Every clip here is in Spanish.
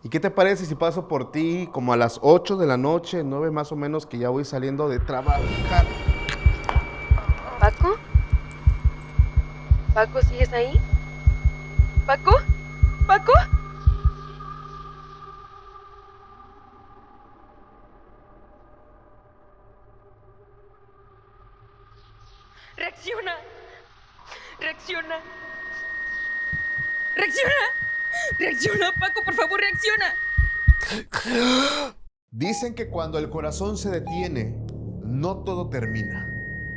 ¿Y qué te parece si paso por ti como a las 8 de la noche, 9 más o menos, que ya voy saliendo de trabajar? ¿Paco? ¿Paco, sigues ahí? ¿Paco? ¿Paco? ¡Reacciona! ¡Reacciona! ¡Reacciona! ¡Reacciona, Paco! ¡Por favor, reacciona! Dicen que cuando el corazón se detiene, no todo termina.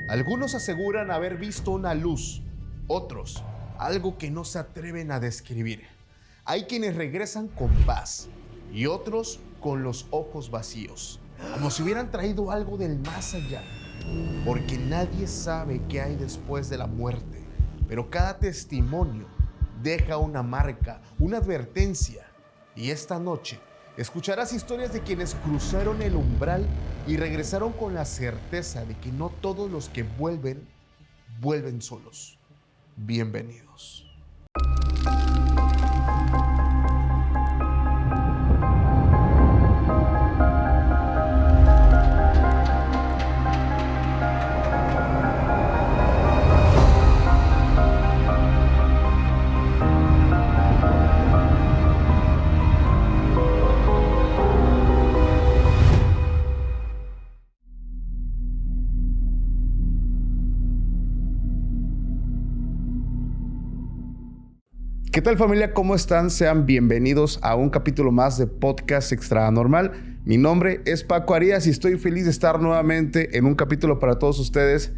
Algunos aseguran haber visto una luz, otros algo que no se atreven a describir. Hay quienes regresan con paz y otros con los ojos vacíos, como si hubieran traído algo del más allá. Porque nadie sabe qué hay después de la muerte, pero cada testimonio deja una marca, una advertencia. Y esta noche escucharás historias de quienes cruzaron el umbral y regresaron con la certeza de que no todos los que vuelven solos. Bienvenidos. ¿Qué tal, familia? ¿Cómo están? Sean bienvenidos a un capítulo más de Podcast Extranormal. Mi nombre es Paco Arias y estoy feliz de estar nuevamente en un capítulo para todos ustedes.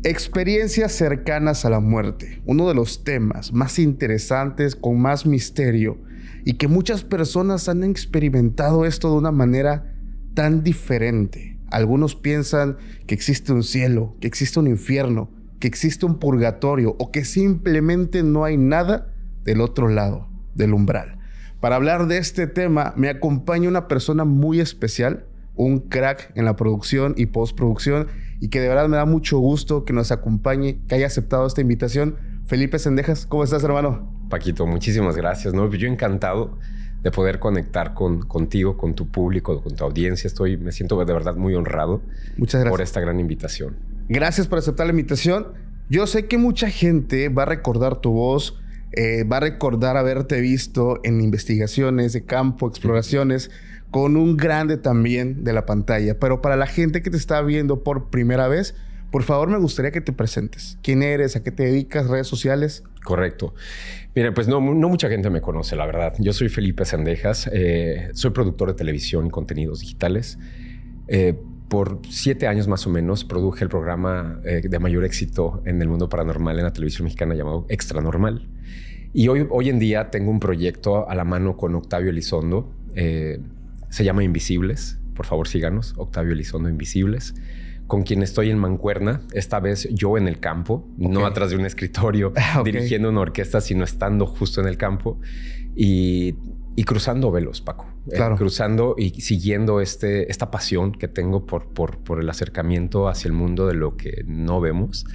Experiencias cercanas a la muerte. Uno de los temas más interesantes, con más misterio, y que muchas personas han experimentado esto de una manera tan diferente. Algunos piensan que existe un cielo, que existe un infierno, que existe un purgatorio o que simplemente no hay nada del otro lado del umbral. Para hablar de este tema me acompaña una persona muy especial, un crack en la producción y postproducción, y que de verdad me da mucho gusto que nos acompañe, que haya aceptado esta invitación. Felipe Sendejas, ¿cómo estás, hermano? Paquito, muchísimas gracias. ¿No? Yo encantado de poder conectar contigo, con tu público, con tu audiencia. Me siento de verdad muy honrado. Muchas gracias por esta gran invitación. Gracias por aceptar la invitación. Yo sé que mucha gente va a recordar tu voz, va a recordar haberte visto en investigaciones de campo, exploraciones, con un grande también de la pantalla. Pero para la gente que te está viendo por primera vez, por favor, me gustaría que te presentes. ¿Quién eres? ¿A qué te dedicas? ¿Redes sociales? Correcto. Mira, pues no mucha gente me conoce, la verdad. Yo soy Felipe Sendejas. Soy productor de televisión y contenidos digitales. Por 7 años más o menos produje el programa de mayor éxito en el mundo paranormal en la televisión mexicana llamado Extranormal. Y hoy en día tengo un proyecto a la mano con Octavio Elizondo. Se llama Invisibles. Por favor, síganos. Octavio Elizondo Invisibles. Con quien estoy en mancuerna. Esta vez yo en el campo. Okay. No atrás de un escritorio dirigiendo una orquesta, sino estando justo en el campo. Y cruzando velos, Paco. Claro. Cruzando y siguiendo esta pasión que tengo por el acercamiento hacia el mundo de lo que no vemos,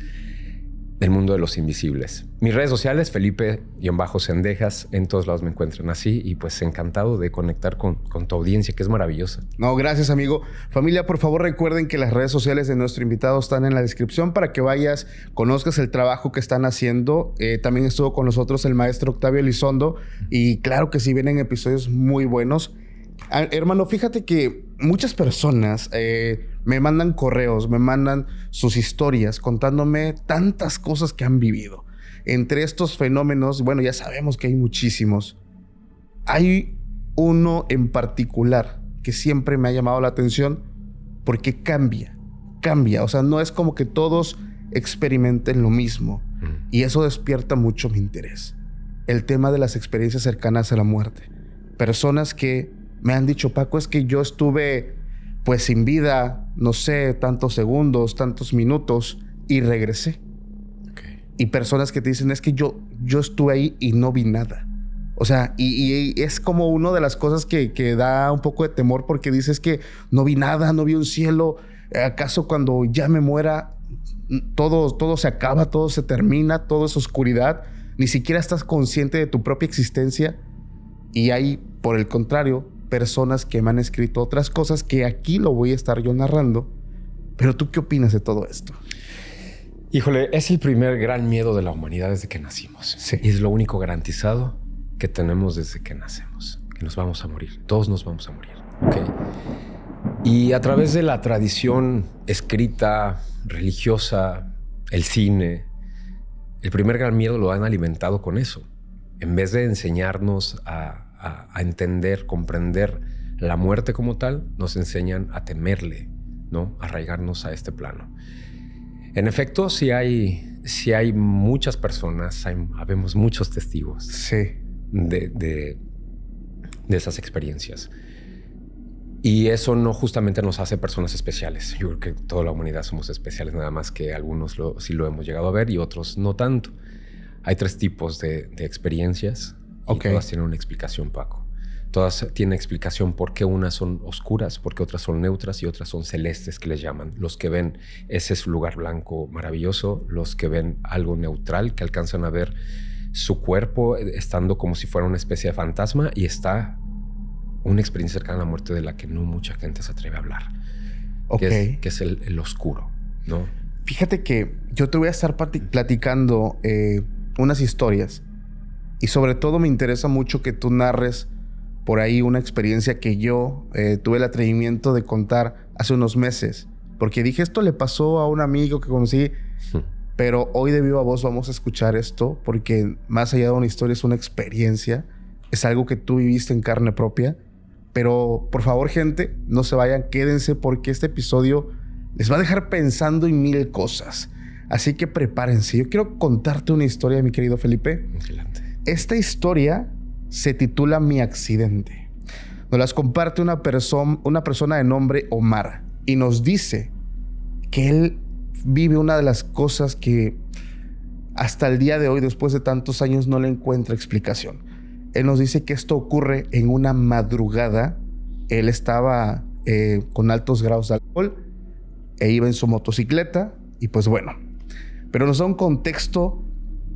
del mundo de los invisibles. Mis redes sociales, Felipe-Sendejas, en todos lados me encuentran así, y pues encantado de conectar con tu audiencia, que es maravillosa. No, gracias, amigo. Familia, por favor, recuerden que las redes sociales de nuestro invitado están en la descripción para que vayas, conozcas el trabajo que están haciendo. También estuvo con nosotros el maestro Octavio Elizondo, y claro que sí, vienen episodios muy buenos. Hermano, fíjate que muchas personas me mandan correos, me mandan sus historias contándome tantas cosas que han vivido. Entre estos fenómenos, bueno, ya sabemos que hay muchísimos. Hay uno en particular que siempre me ha llamado la atención porque cambia. O sea, no es como que todos experimenten lo mismo. Y eso despierta mucho mi interés. El tema de las experiencias cercanas a la muerte. Personas que me han dicho, Paco, es que yo estuve pues sin vida, no sé, tantos segundos, tantos minutos, y regresé. Okay. Y personas que te dicen, es que yo estuve ahí y no vi nada. O sea, y es como una de las cosas que da un poco de temor, porque dices que no vi nada, no vi un cielo. ¿Acaso cuando ya me muera todo se acaba, todo se termina, todo es oscuridad? Ni siquiera estás consciente de tu propia existencia. Y hay por el contrario, personas que me han escrito otras cosas que aquí lo voy a estar yo narrando. Pero ¿tú qué opinas de todo esto? Híjole, es el primer gran miedo de la humanidad desde que nacimos. Sí. Y es lo único garantizado que tenemos desde que nacemos. Que nos vamos a morir. Todos nos vamos a morir. ¿Ok? Y a través de la tradición escrita, religiosa, el cine, el primer gran miedo lo han alimentado con eso. En vez de enseñarnos a entender, comprender la muerte como tal, nos enseñan a temerle, ¿no? A arraigarnos a este plano. En efecto, sí hay muchas personas, habemos muchos testigos Sí. de esas experiencias. Y eso no justamente nos hace personas especiales. Yo creo que toda la humanidad somos especiales, nada más que algunos sí lo hemos llegado a ver y otros no tanto. Hay 3 tipos de experiencias y todas tienen una explicación, Paco. Todas tienen explicación por qué unas son oscuras, por qué otras son neutras y otras son celestes, que les llaman. Los que ven ese lugar blanco maravilloso, los que ven algo neutral, que alcanzan a ver su cuerpo estando como si fuera una especie de fantasma, y está una experiencia cercana a la muerte de la que no mucha gente se atreve a hablar. Que es el oscuro, ¿no? Fíjate que yo te voy a estar platicando unas historias, y sobre todo me interesa mucho que tú narres por ahí una experiencia que yo tuve el atrevimiento de contar hace unos meses, porque dije, esto le pasó a un amigo que conocí, pero hoy de viva voz vamos a escuchar esto, porque más allá de una historia es una experiencia, es algo que tú viviste en carne propia. Pero por favor, gente, no se vayan, quédense, porque este episodio les va a dejar pensando en 1000 cosas. Así que prepárense. Yo quiero contarte una historia, mi querido Felipe. Excelente. Esta historia se titula Mi accidente. Nos las comparte una persona de nombre Omar, y nos dice que él vive una de las cosas que hasta el día de hoy, después de tantos años, no le encuentra explicación. Él nos dice que esto ocurre en una madrugada. Él estaba con altos grados de alcohol e iba en su motocicleta, y pues bueno. Pero nos da un contexto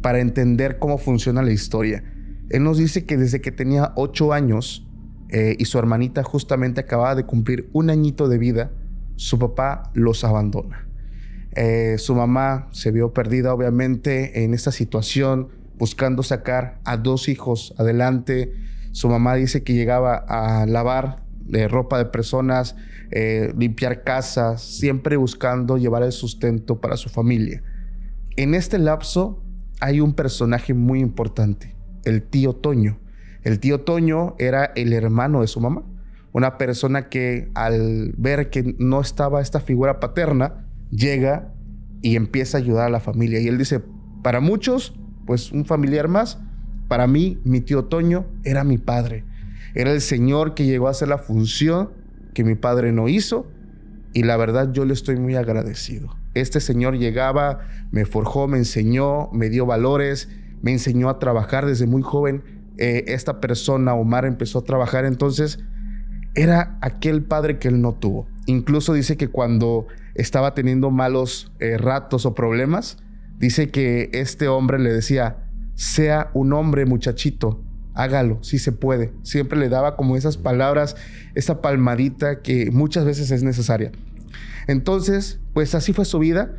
para entender cómo funciona la historia. Él nos dice que desde que tenía 8 años y su hermanita justamente acababa de cumplir 1 añito de vida, su papá los abandona. Su mamá se vio perdida, obviamente, en esta situación, buscando sacar a 2 hijos adelante. Su mamá dice que llegaba a lavar ropa de personas, limpiar casas, siempre buscando llevar el sustento para su familia. En este lapso hay un personaje muy importante, el tío Toño. El tío Toño era el hermano de su mamá, una persona que al ver que no estaba esta figura paterna, llega y empieza a ayudar a la familia. Y él dice, para muchos, pues un familiar más. Para mí, mi tío Toño era mi padre. Era el señor que llegó a hacer la función que mi padre no hizo. Y la verdad, yo le estoy muy agradecido. Este señor llegaba, me forjó, me enseñó, me dio valores, me enseñó a trabajar desde muy joven. Esta persona, Omar, empezó a trabajar. Entonces, era aquel padre que él no tuvo. Incluso dice que cuando estaba teniendo malos ratos o problemas, dice que este hombre le decía, sea un hombre, muchachito, hágalo, sí se puede. Siempre le daba como esas palabras, esa palmadita que muchas veces es necesaria. Entonces, pues así fue su vida.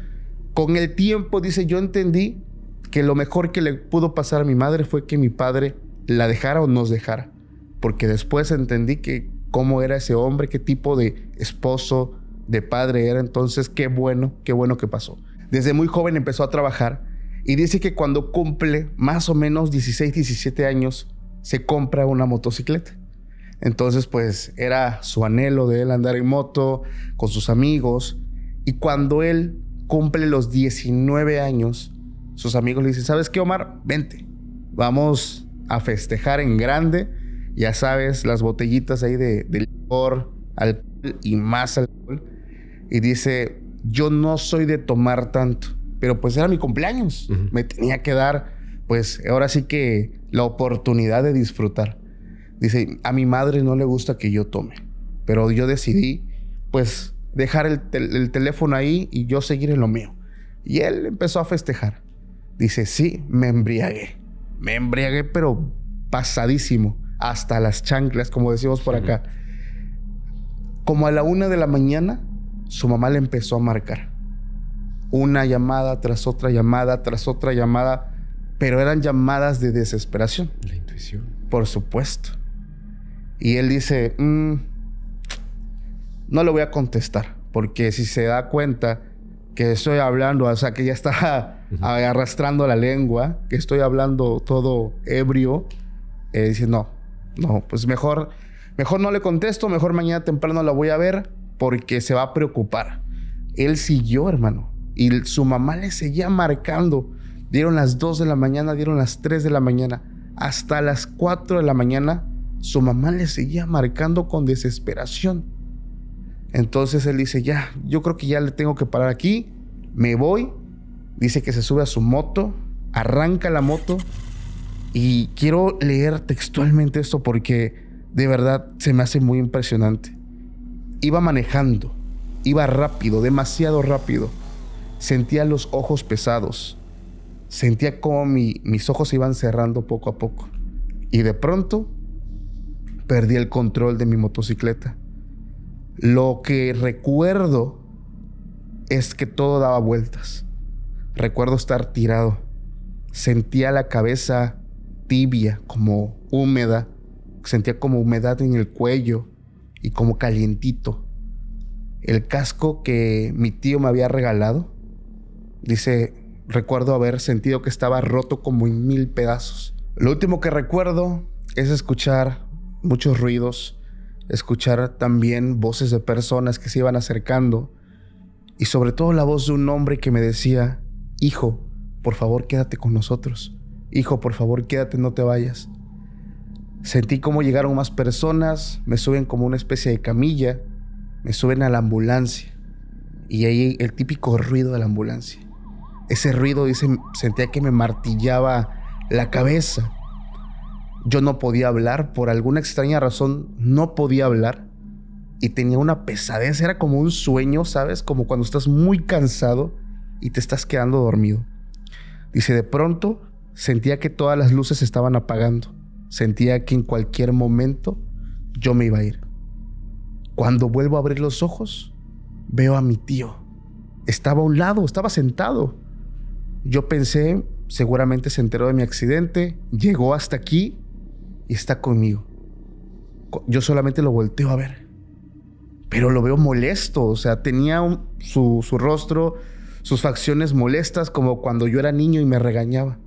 Con el tiempo, dice, yo entendí que lo mejor que le pudo pasar a mi madre fue que mi padre la dejara o nos dejara. Porque después entendí que cómo era ese hombre, qué tipo de esposo, de padre era. Entonces, qué bueno que pasó. Desde muy joven empezó a trabajar, y dice que cuando cumple más o menos 16, 17 años, se compra una motocicleta. Entonces, pues era su anhelo de él andar en moto con sus amigos. Y cuando él cumple los 19 años, sus amigos le dicen, ¿sabes qué, Omar? Vente, vamos a festejar en grande. Ya sabes, las botellitas ahí de licor, alcohol y más alcohol. Y dice, yo no soy de tomar tanto, pero pues era mi cumpleaños. Me tenía que dar, pues ahora sí que la oportunidad de disfrutar. Dice, a mi madre no le gusta que yo tome, pero yo decidí pues dejar el teléfono ahí y yo seguir en lo mío. Y él empezó a festejar. Dice, sí, me embriagué, pero pasadísimo. hasta las chanclas, como decimos por acá. Como a la 1 de la mañana, su mamá le empezó a marcar. Una llamada tras otra llamada, tras otra llamada, pero eran llamadas de desesperación. La intuición. Por supuesto. Y él dice, no le voy a contestar, porque si se da cuenta que estoy hablando, o sea, que ya está arrastrando la lengua, que estoy hablando todo ebrio, dice, no, pues mejor no le contesto, mejor mañana temprano la voy a ver, porque se va a preocupar. Él siguió, hermano, y su mamá le seguía marcando. Dieron las 2 de la mañana, dieron las 3 de la mañana, hasta las 4 de la mañana, su mamá le seguía marcando con desesperación. Entonces él dice, ya, yo creo que ya le tengo que parar aquí, me voy. Dice que se sube a su moto, arranca la moto, y quiero leer textualmente esto porque de verdad se me hace muy impresionante. Iba manejando, iba rápido, demasiado rápido. Sentía los ojos pesados. Sentía como mis ojos se iban cerrando poco a poco. Y de pronto perdí el control de mi motocicleta. Lo que recuerdo es que todo daba vueltas. Recuerdo estar tirado. Sentía la cabeza tibia, como húmeda. Sentía como humedad en el cuello y como calientito. El casco que mi tío me había regalado, dice, recuerdo haber sentido que estaba roto como en 1000 pedazos. Lo último que recuerdo es escuchar muchos ruidos, escuchar también voces de personas que se iban acercando y sobre todo la voz de un hombre que me decía, hijo, por favor quédate con nosotros. Hijo, por favor quédate, no te vayas. Sentí cómo llegaron más personas, me suben como una especie de camilla, me suben a la ambulancia y ahí el típico ruido de la ambulancia. Ese ruido, dice, sentía que me martillaba la cabeza. Yo no podía hablar, por alguna extraña razón no podía hablar y tenía una pesadez, era como un sueño, ¿sabes? Como cuando estás muy cansado y te estás quedando dormido. Dice, de pronto sentía que todas las luces se estaban apagando. Sentía que en cualquier momento yo me iba a ir. Cuando vuelvo a abrir los ojos, veo a mi tío. Estaba a un lado, estaba sentado. Yo pensé, seguramente se enteró de mi accidente, llegó hasta aquí y está conmigo. Yo solamente lo volteo a ver, pero lo veo molesto. O sea, tenía su rostro, sus facciones molestas, como cuando yo era niño y me regañaba.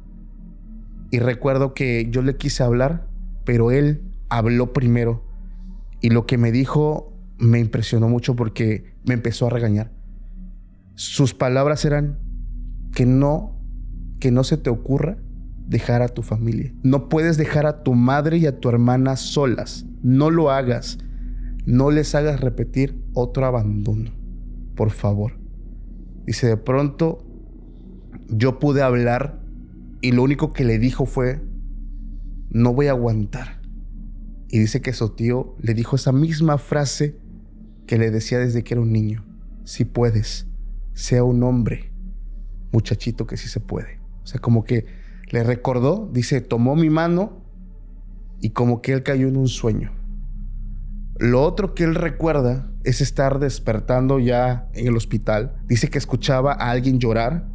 Y recuerdo que yo le quise hablar, pero él habló primero. Y lo que me dijo me impresionó mucho porque me empezó a regañar. Sus palabras eran que no se te ocurra dejar a tu familia. No puedes dejar a tu madre y a tu hermana solas. No lo hagas. No les hagas repetir otro abandono. Por favor. Dice, de pronto yo pude hablar y lo único que le dijo fue, no voy a aguantar. Y dice que su tío le dijo esa misma frase que le decía desde que era un niño. Si puedes, sea un hombre, muchachito, que sí se puede. O sea, como que le recordó, dice, tomó mi mano y como que él cayó en un sueño. Lo otro que él recuerda es estar despertando ya en el hospital. Dice que escuchaba a alguien llorar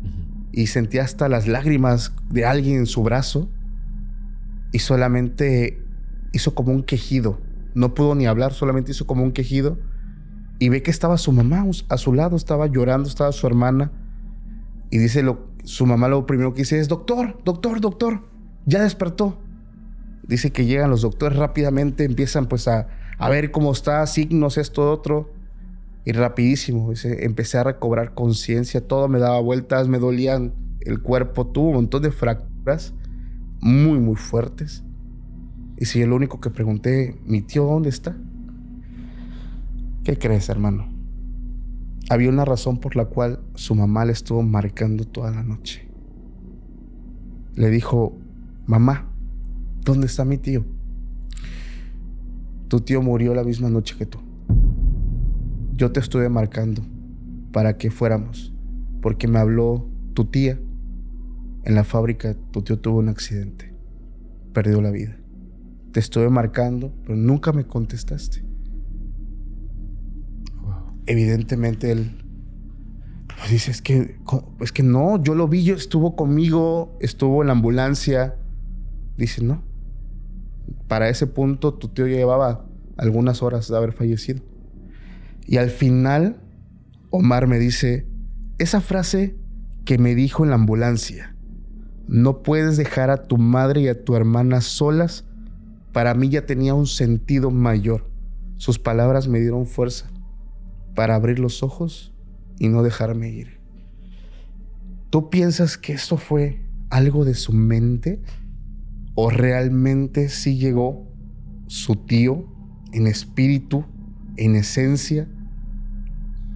y sentía hasta las lágrimas de alguien en su brazo y solamente hizo como un quejido. No pudo ni hablar, solamente hizo como un quejido y ve que estaba su mamá a su lado, estaba llorando, estaba su hermana y dice su mamá lo primero que dice es, doctor, ya despertó. Dice que llegan los doctores rápidamente, empiezan pues a ver cómo está, signos, esto, otro. Y rapidísimo, dice, empecé a recobrar conciencia, todo me daba vueltas, me dolían el cuerpo, tuvo un montón de fracturas muy, muy fuertes. Y si yo lo único que pregunté, ¿mi tío dónde está? ¿Qué crees, hermano? Había una razón por la cual su mamá le estuvo marcando toda la noche. Le dijo, mamá, ¿dónde está mi tío? Tu tío murió la misma noche que tú. Yo te estuve marcando para que fuéramos, porque me habló tu tía. En la fábrica tu tío tuvo un accidente, perdió la vida. te estuve marcando, pero nunca me contestaste. Wow. Evidentemente él pues dice, es que no, yo lo vi, yo estuvo conmigo, estuvo en la ambulancia. Dice, no. Para ese punto tu tío ya llevaba algunas horas de haber fallecido. Y al final, Omar me dice, esa frase que me dijo en la ambulancia, no puedes dejar a tu madre y a tu hermana solas, para mí ya tenía un sentido mayor. Sus palabras me dieron fuerza para abrir los ojos y no dejarme ir. ¿Tú piensas que esto fue algo de su mente? ¿O realmente sí llegó su tío en espíritu, en esencia,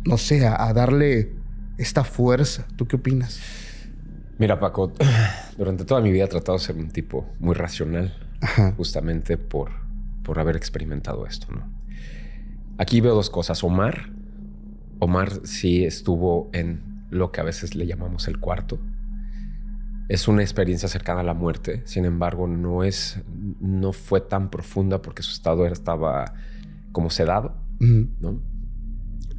no sé, a darle esta fuerza? ¿Tú qué opinas? Mira, Paco, durante toda mi vida he tratado de ser un tipo muy racional, Ajá. justamente por haber experimentado esto, ¿no? Aquí veo dos cosas. Omar sí estuvo en lo que a veces le llamamos el cuarto. Es una experiencia cercana a la muerte. Sin embargo, no fue tan profunda porque su estado estaba como sedado, ¿no?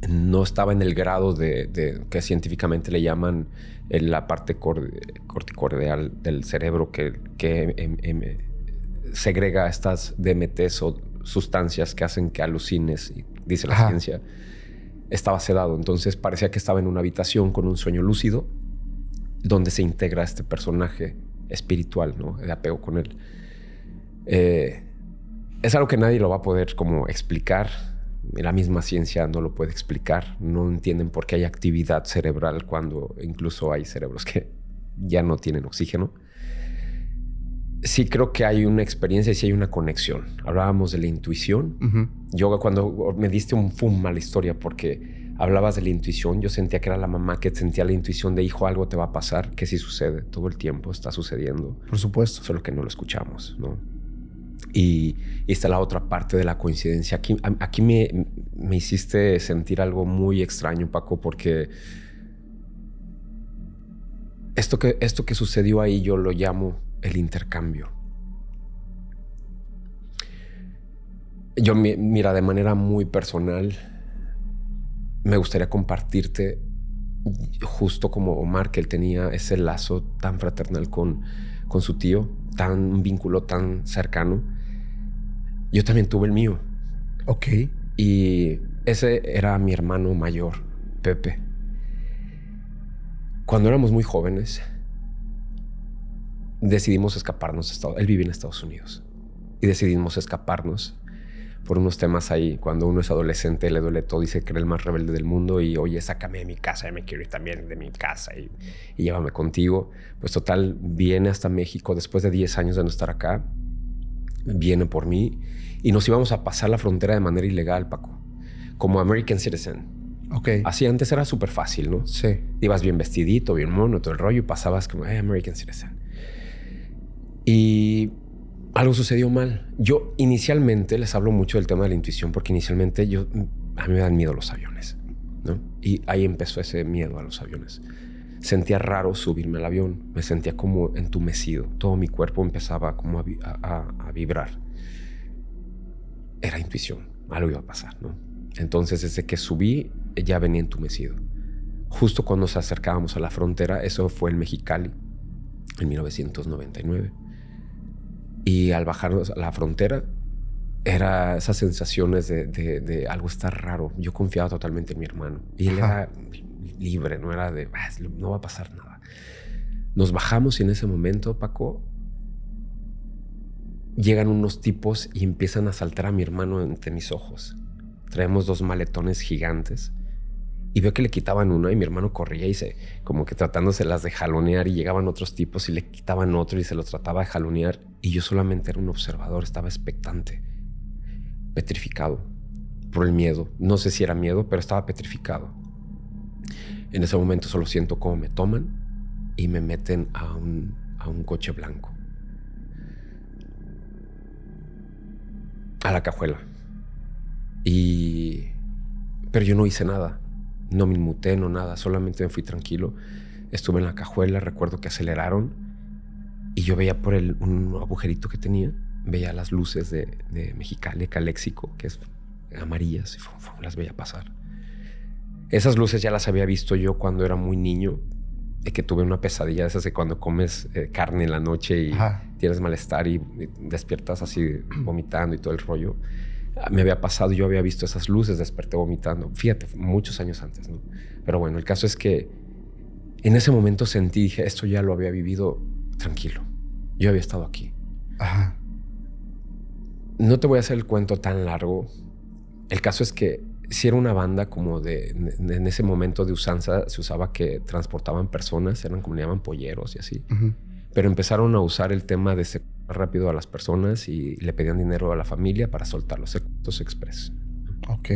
No estaba en el grado de que científicamente le llaman la parte corticoideal del cerebro que segrega estas DMTs o sustancias que hacen que alucines, y dice la ciencia. Estaba sedado, entonces parecía que estaba en una habitación con un sueño lúcido donde se integra este personaje espiritual, ¿no? De apego con él. Es algo que nadie lo va a poder como explicar. La misma ciencia no lo puede explicar. No entienden por qué hay actividad cerebral cuando incluso hay cerebros que ya no tienen oxígeno. Sí creo que hay una experiencia y sí hay una conexión. Hablábamos de la intuición. Yo cuando me diste un fum a la historia porque hablabas de la intuición, yo sentía que era la mamá que sentía la intuición de hijo, algo te va a pasar, que sí sucede todo el tiempo, está sucediendo. Por supuesto. Solo que no lo escuchamos, ¿no? Y está la otra parte de la coincidencia. Aquí me hiciste sentir algo muy extraño, Paco, porque esto que sucedió ahí yo lo llamo el intercambio. Yo, mira, de manera muy personal, me gustaría compartirte, justo como Omar, que él tenía ese lazo tan fraternal con su tío, un vínculo tan cercano. Yo también tuve el mío. Ok. Y ese era mi hermano mayor, Pepe. Cuando éramos muy jóvenes, decidimos escaparnos. Él vivía en Estados Unidos. Y decidimos escaparnos por unos temas ahí. Cuando uno es adolescente, le duele todo. Dice que era el más rebelde del mundo. Y, oye, sácame de mi casa. Ya me quiero ir también de mi casa. Y llévame contigo. Pues total, viene hasta México. Después de 10 años de no estar acá, viene por mí. Y nos íbamos a pasar la frontera de manera ilegal, Paco. Como American Citizen. Ok. Así antes era súper fácil, ¿no? Sí. Ibas bien vestidito, bien mono, todo el rollo. Y pasabas como, American Citizen. Y algo sucedió mal. Yo inicialmente, les hablo mucho del tema de la intuición, porque inicialmente a mí me dan miedo los aviones, ¿no? Y ahí empezó ese miedo a los aviones. Sentía raro subirme al avión. Me sentía como entumecido. Todo mi cuerpo empezaba como a vibrar. Era intuición. Algo iba a pasar, ¿no? Entonces, desde que subí, ya venía entumecido. Justo cuando nos acercábamos a la frontera, eso fue en Mexicali, en 1999. Y al bajarnos a la frontera, era esas sensaciones de algo está raro. Yo confiaba totalmente en mi hermano. Y él era libre, no era de, no va a pasar nada. Nos bajamos y en ese momento, Paco, llegan unos tipos y empiezan a asaltar a mi hermano entre mis ojos. Traemos 2 maletones gigantes. Y veo que le quitaban uno y mi hermano corría y como que tratándoselas de jalonear, y llegaban otros tipos y le quitaban otro y se lo trataba de jalonear. Y yo solamente era un observador, estaba expectante, petrificado por el miedo. No sé si era miedo, pero estaba petrificado. En ese momento solo siento cómo me toman y me meten a un coche blanco. A la cajuela. Pero yo no hice nada. No me inmuté, no nada. Solamente me fui tranquilo. Estuve en la cajuela. Recuerdo que aceleraron y yo veía por un agujerito que tenía veía las luces de Mexicali, Caléxico, que es amarillas, y las veía pasar. Esas luces ya las había visto yo cuando era muy niño, de que tuve una pesadilla, esas de cuando comes carne en la noche y tienes malestar y despiertas así vomitando y todo el rollo. Me había pasado, yo había visto esas luces, desperté vomitando. Fíjate, muchos años antes, ¿no? Pero bueno, el caso es que en ese momento sentí, dije, esto ya lo había vivido tranquilo. Yo había estado aquí. Ajá. No te voy a hacer el cuento tan largo. El caso es que si era una banda como en ese momento de usanza, se usaba que transportaban personas, eran como le llaman polleros y así. Pero empezaron a usar el tema de secuestrar rápido a las personas y le pedían dinero a la familia para soltar los secuestros express. Ok.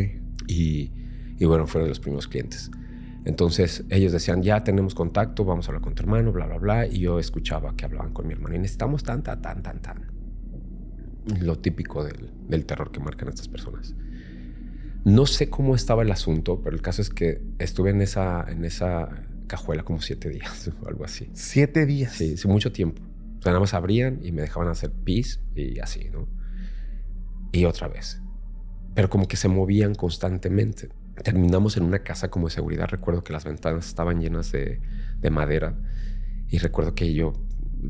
Y bueno, fueron los primeros clientes. Entonces ellos decían, ya tenemos contacto, vamos a hablar con tu hermano, bla, bla, bla. Y yo escuchaba que hablaban con mi hermano y necesitamos tan. Lo típico del terror que marcan estas personas. No sé cómo estaba el asunto, pero el caso es que estuve en esa cajuela como 7 días o algo así. 7 días. Sí, mucho tiempo. O sea, nada más abrían y me dejaban hacer pis y así, ¿no? Y otra vez. Pero como que se movían constantemente. Terminamos en una casa como de seguridad. Recuerdo que las ventanas estaban llenas de madera. Y recuerdo que yo,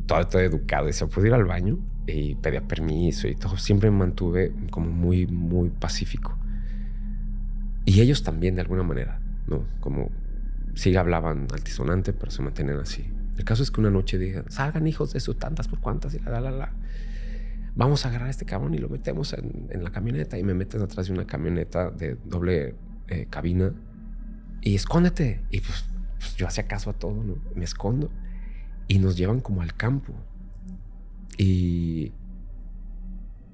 todo educado, decía, ¿puedo ir al baño? Y pedía permiso y todo. Siempre me mantuve como muy, muy pacífico. Y ellos también, de alguna manera, ¿no? Como sí hablaban altisonante, pero se mantenían así. El caso es que una noche dije, salgan hijos de sus tantas por cuantas y la. Vamos a agarrar a este cabrón y lo metemos en la camioneta. Y me meten atrás de una camioneta de doble cabina. Y escóndete. Y pues yo hacía caso a todo, ¿no? Me escondo. Y nos llevan como al campo. Y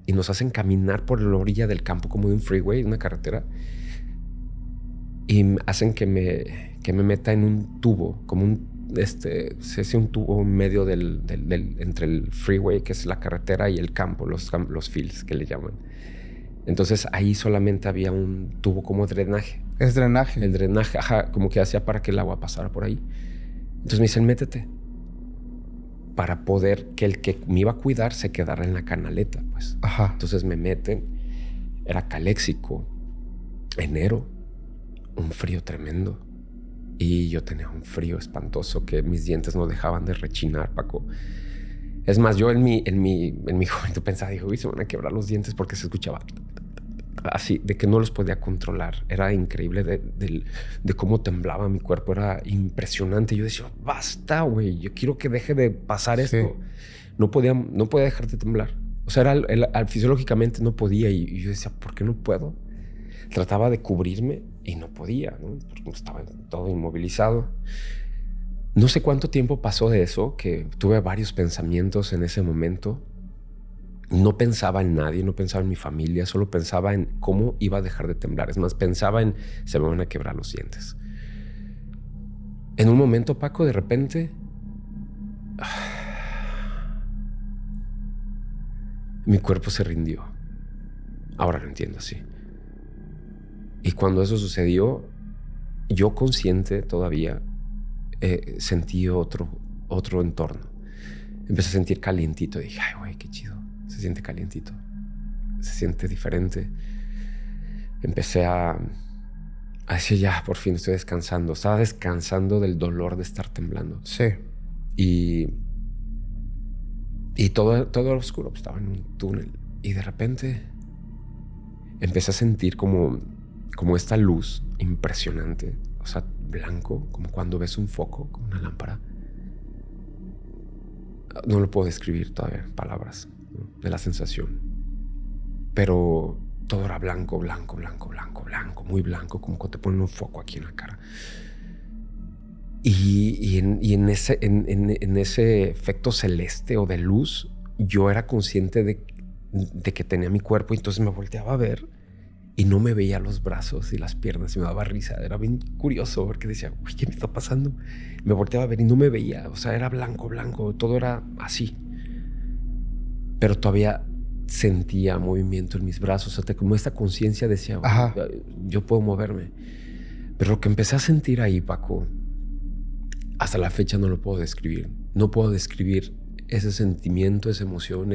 nos hacen caminar por la orilla del campo, como de un freeway, una carretera. Y hacen que me meta en un tubo, como se hace un tubo en medio entre el freeway, que es la carretera, y el campo, los fields que le llaman. Entonces ahí solamente había un tubo como drenaje. ¿Es drenaje? El drenaje, ajá, como que hacía para que el agua pasara por ahí. Entonces me dicen, métete. Para poder que el que me iba a cuidar se quedara en la canaleta, pues. Ajá. Entonces me meten. Era Caléxico, enero. Un frío tremendo. Y yo tenía un frío espantoso que mis dientes no dejaban de rechinar, Paco. Es más, yo en mi juventud pensaba, dijo, uy, se van a quebrar los dientes porque se escuchaba así, de que no los podía controlar. Era increíble de cómo temblaba mi cuerpo. Era impresionante. Yo decía, basta, güey. Yo quiero que deje de pasar esto. No podía dejar de temblar. O sea, fisiológicamente no podía. Y yo decía, ¿por qué no puedo? Trataba de cubrirme y no podía, ¿no? Porque estaba todo inmovilizado. No sé cuánto tiempo pasó de eso, que tuve varios pensamientos en ese momento. No pensaba en nadie, no pensaba en mi familia, solo pensaba en cómo iba a dejar de temblar. Es más, pensaba en se me van a quebrar los dientes. En un momento, Paco, de repente, mi cuerpo se rindió. Ahora lo entiendo así. Y cuando eso sucedió, yo consciente todavía sentí otro entorno. Empecé a sentir calientito. Dije, ay, güey, qué chido. Se siente calientito. Se siente diferente. Empecé a decir, ya, por fin estoy descansando. Estaba descansando del dolor de estar temblando. Sí. Y todo era oscuro. Pues estaba en un túnel. Y de repente empecé a sentir como esta luz impresionante, o sea, blanco, como cuando ves un foco, como una lámpara. No lo puedo describir todavía en palabras, ¿no? De la sensación. Pero todo era blanco, muy blanco, como cuando te ponen un foco aquí en la cara. Y en ese efecto celeste o de luz, yo era consciente de que tenía mi cuerpo, y entonces me volteaba a ver. Y no me veía los brazos y las piernas y me daba risa. Era bien curioso porque decía, uy, ¿qué me está pasando? Me volteaba a ver y no me veía. O sea, era blanco. Todo era así. Pero todavía sentía movimiento en mis brazos. O sea, como esta conciencia decía, yo puedo moverme. Pero lo que empecé a sentir ahí, Paco, hasta la fecha no lo puedo describir. No puedo describir ese sentimiento, esa emoción.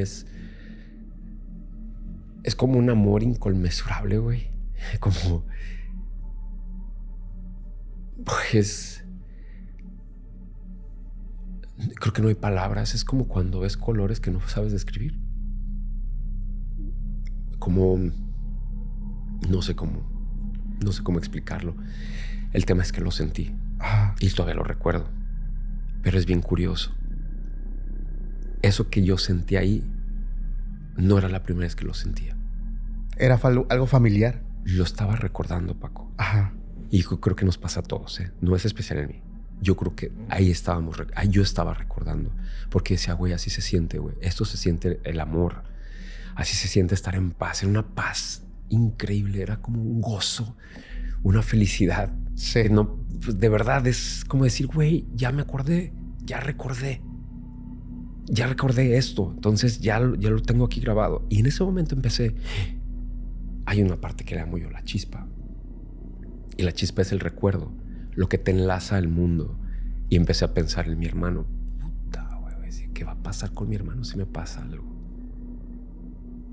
es como un amor inconmensurable, güey. Como... Pues... Creo que no hay palabras. Es como cuando ves colores que no sabes describir. Como... No sé cómo explicarlo. El tema es que lo sentí. Y todavía lo recuerdo. Pero es bien curioso. Eso que yo sentí ahí no era la primera vez que lo sentía. ¿Era algo familiar? Lo estaba recordando, Paco. Ajá. Y creo que nos pasa a todos, ¿eh? No es especial en mí. Yo creo que ahí yo estaba recordando. Porque decía, güey, así se siente, güey. Esto se siente el amor. Así se siente estar en paz. Era una paz increíble. Era como un gozo, una felicidad. Sí. Que no, pues, de verdad, es como decir, güey, ya me acordé, ya recordé esto. Entonces ya lo tengo aquí grabado. Y en ese momento empecé... Hay una parte que le llamo yo la chispa. Y la chispa es el recuerdo, lo que te enlaza al mundo. Y empecé a pensar en mi hermano. Puta, güey, ¿qué va a pasar con mi hermano si me pasa algo?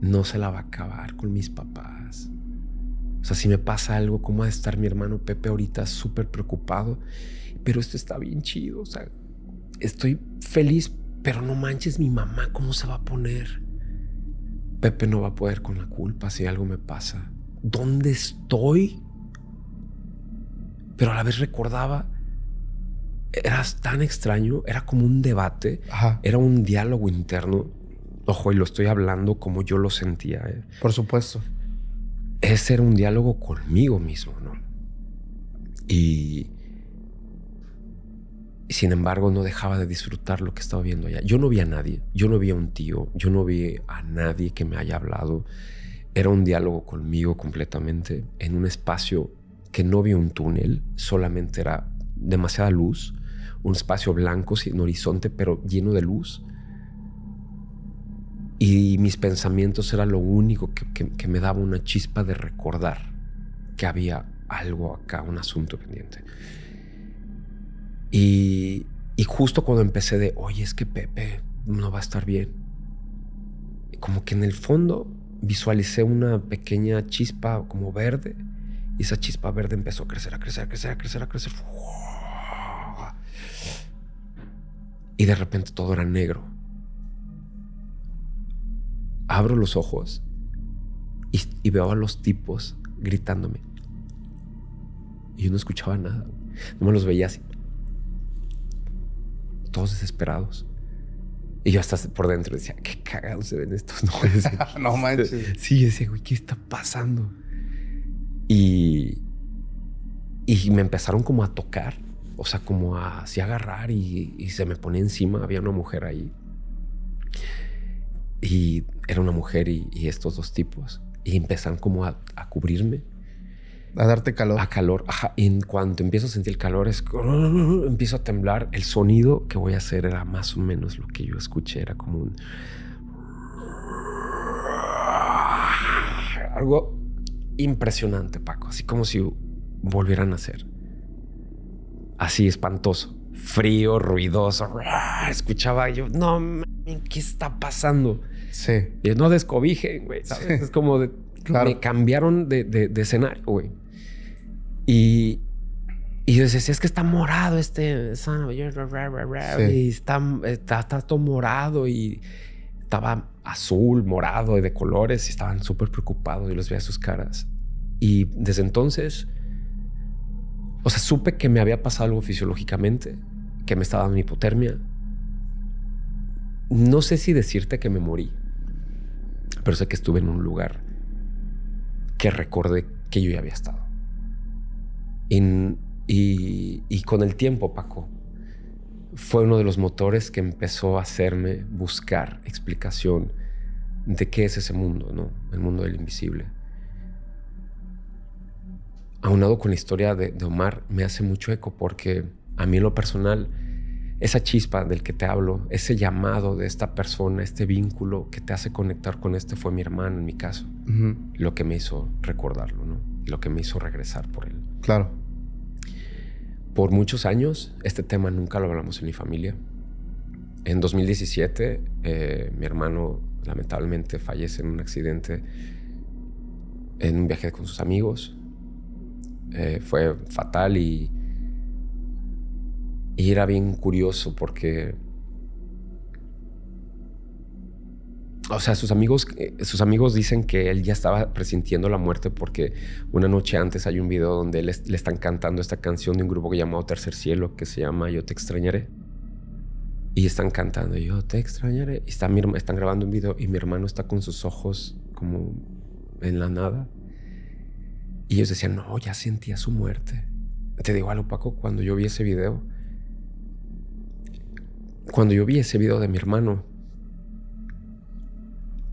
No se la va a acabar con mis papás. O sea, si me pasa algo, ¿cómo va a estar mi hermano Pepe ahorita súper preocupado? Pero esto está bien chido. O sea, estoy feliz, pero no manches, mi mamá, ¿cómo se va a poner? Pepe no va a poder con la culpa si algo me pasa. ¿Dónde estoy? Pero a la vez recordaba, era tan extraño, era como un debate, Ajá. Era un diálogo interno. Ojo, y lo estoy hablando como yo lo sentía. Por supuesto. Ese era un diálogo conmigo mismo, ¿no? Y sin embargo no dejaba de disfrutar lo que estaba viendo allá. Yo no vi a nadie, yo no vi a un tío, yo no vi a nadie que me haya hablado. Era un diálogo conmigo completamente en un espacio que no vi un túnel, solamente era demasiada luz, un espacio blanco sin horizonte, pero lleno de luz. Y mis pensamientos era lo único que me daba una chispa de recordar que había algo acá, un asunto pendiente. Y justo cuando empecé de, oye, es que Pepe no va a estar bien. Como que en el fondo visualicé una pequeña chispa como verde. Y esa chispa verde empezó a crecer, a crecer, a crecer, a crecer, a crecer. Y de repente todo era negro. Abro los ojos y veo a los tipos gritándome. Y yo no escuchaba nada. No me los veía así. Todos desesperados. Y yo hasta por dentro decía, qué cagados se ven estos. No manches. Sí, decía, güey, ¿qué está pasando? Y me empezaron como a tocar. O sea, como a así agarrar y se me ponía encima. Había una mujer ahí. Y era una mujer y estos dos tipos. Y empezaron como a cubrirme. A darte calor. A calor. Ajá. Y en cuanto empiezo a sentir el calor, empiezo a temblar. El sonido que voy a hacer era más o menos lo que yo escuché. Era como un... algo impresionante, Paco. Así como si volvieran a nacer. Así espantoso. Frío, ruidoso. Escuchaba yo, no, ¿qué está pasando? Sí. Y no descobijen, güey, ¿sabes? Sí. Es como de... Claro. Me cambiaron de escenario, güey. Y yo decía, es que está morado sí. Y está todo morado y estaba azul, morado y de colores y estaban súper preocupados y los veía sus caras. Y desde entonces, o sea, supe que me había pasado algo fisiológicamente, que me estaba dando hipotermia. No sé si decirte que me morí, pero sé que estuve en un lugar que recordé que yo ya había estado. Y con el tiempo, Paco, fue uno de los motores que empezó a hacerme buscar explicación de qué es ese mundo, ¿no? El mundo del invisible. Aunado con la historia de Omar, me hace mucho eco porque a mí en lo personal, esa chispa del que te hablo, ese llamado de esta persona, este vínculo que te hace conectar con fue mi hermano en mi caso. Uh-huh. Lo que me hizo recordarlo, ¿no? Lo que me hizo regresar por él. Claro. Por muchos años, este tema nunca lo hablamos en mi familia. En 2017, mi hermano lamentablemente fallece en un accidente en un viaje con sus amigos. Fue fatal y era bien curioso porque, o sea, sus amigos dicen que él ya estaba presintiendo la muerte porque una noche antes hay un video donde le están cantando esta canción de un grupo llamado Tercer Cielo que se llama Yo Te Extrañaré. Y están cantando Yo Te Extrañaré. Y están grabando un video y mi hermano está con sus ojos como en la nada. Y ellos decían, no, ya sentía su muerte. Te digo algo, Paco, cuando yo vi ese video de mi hermano,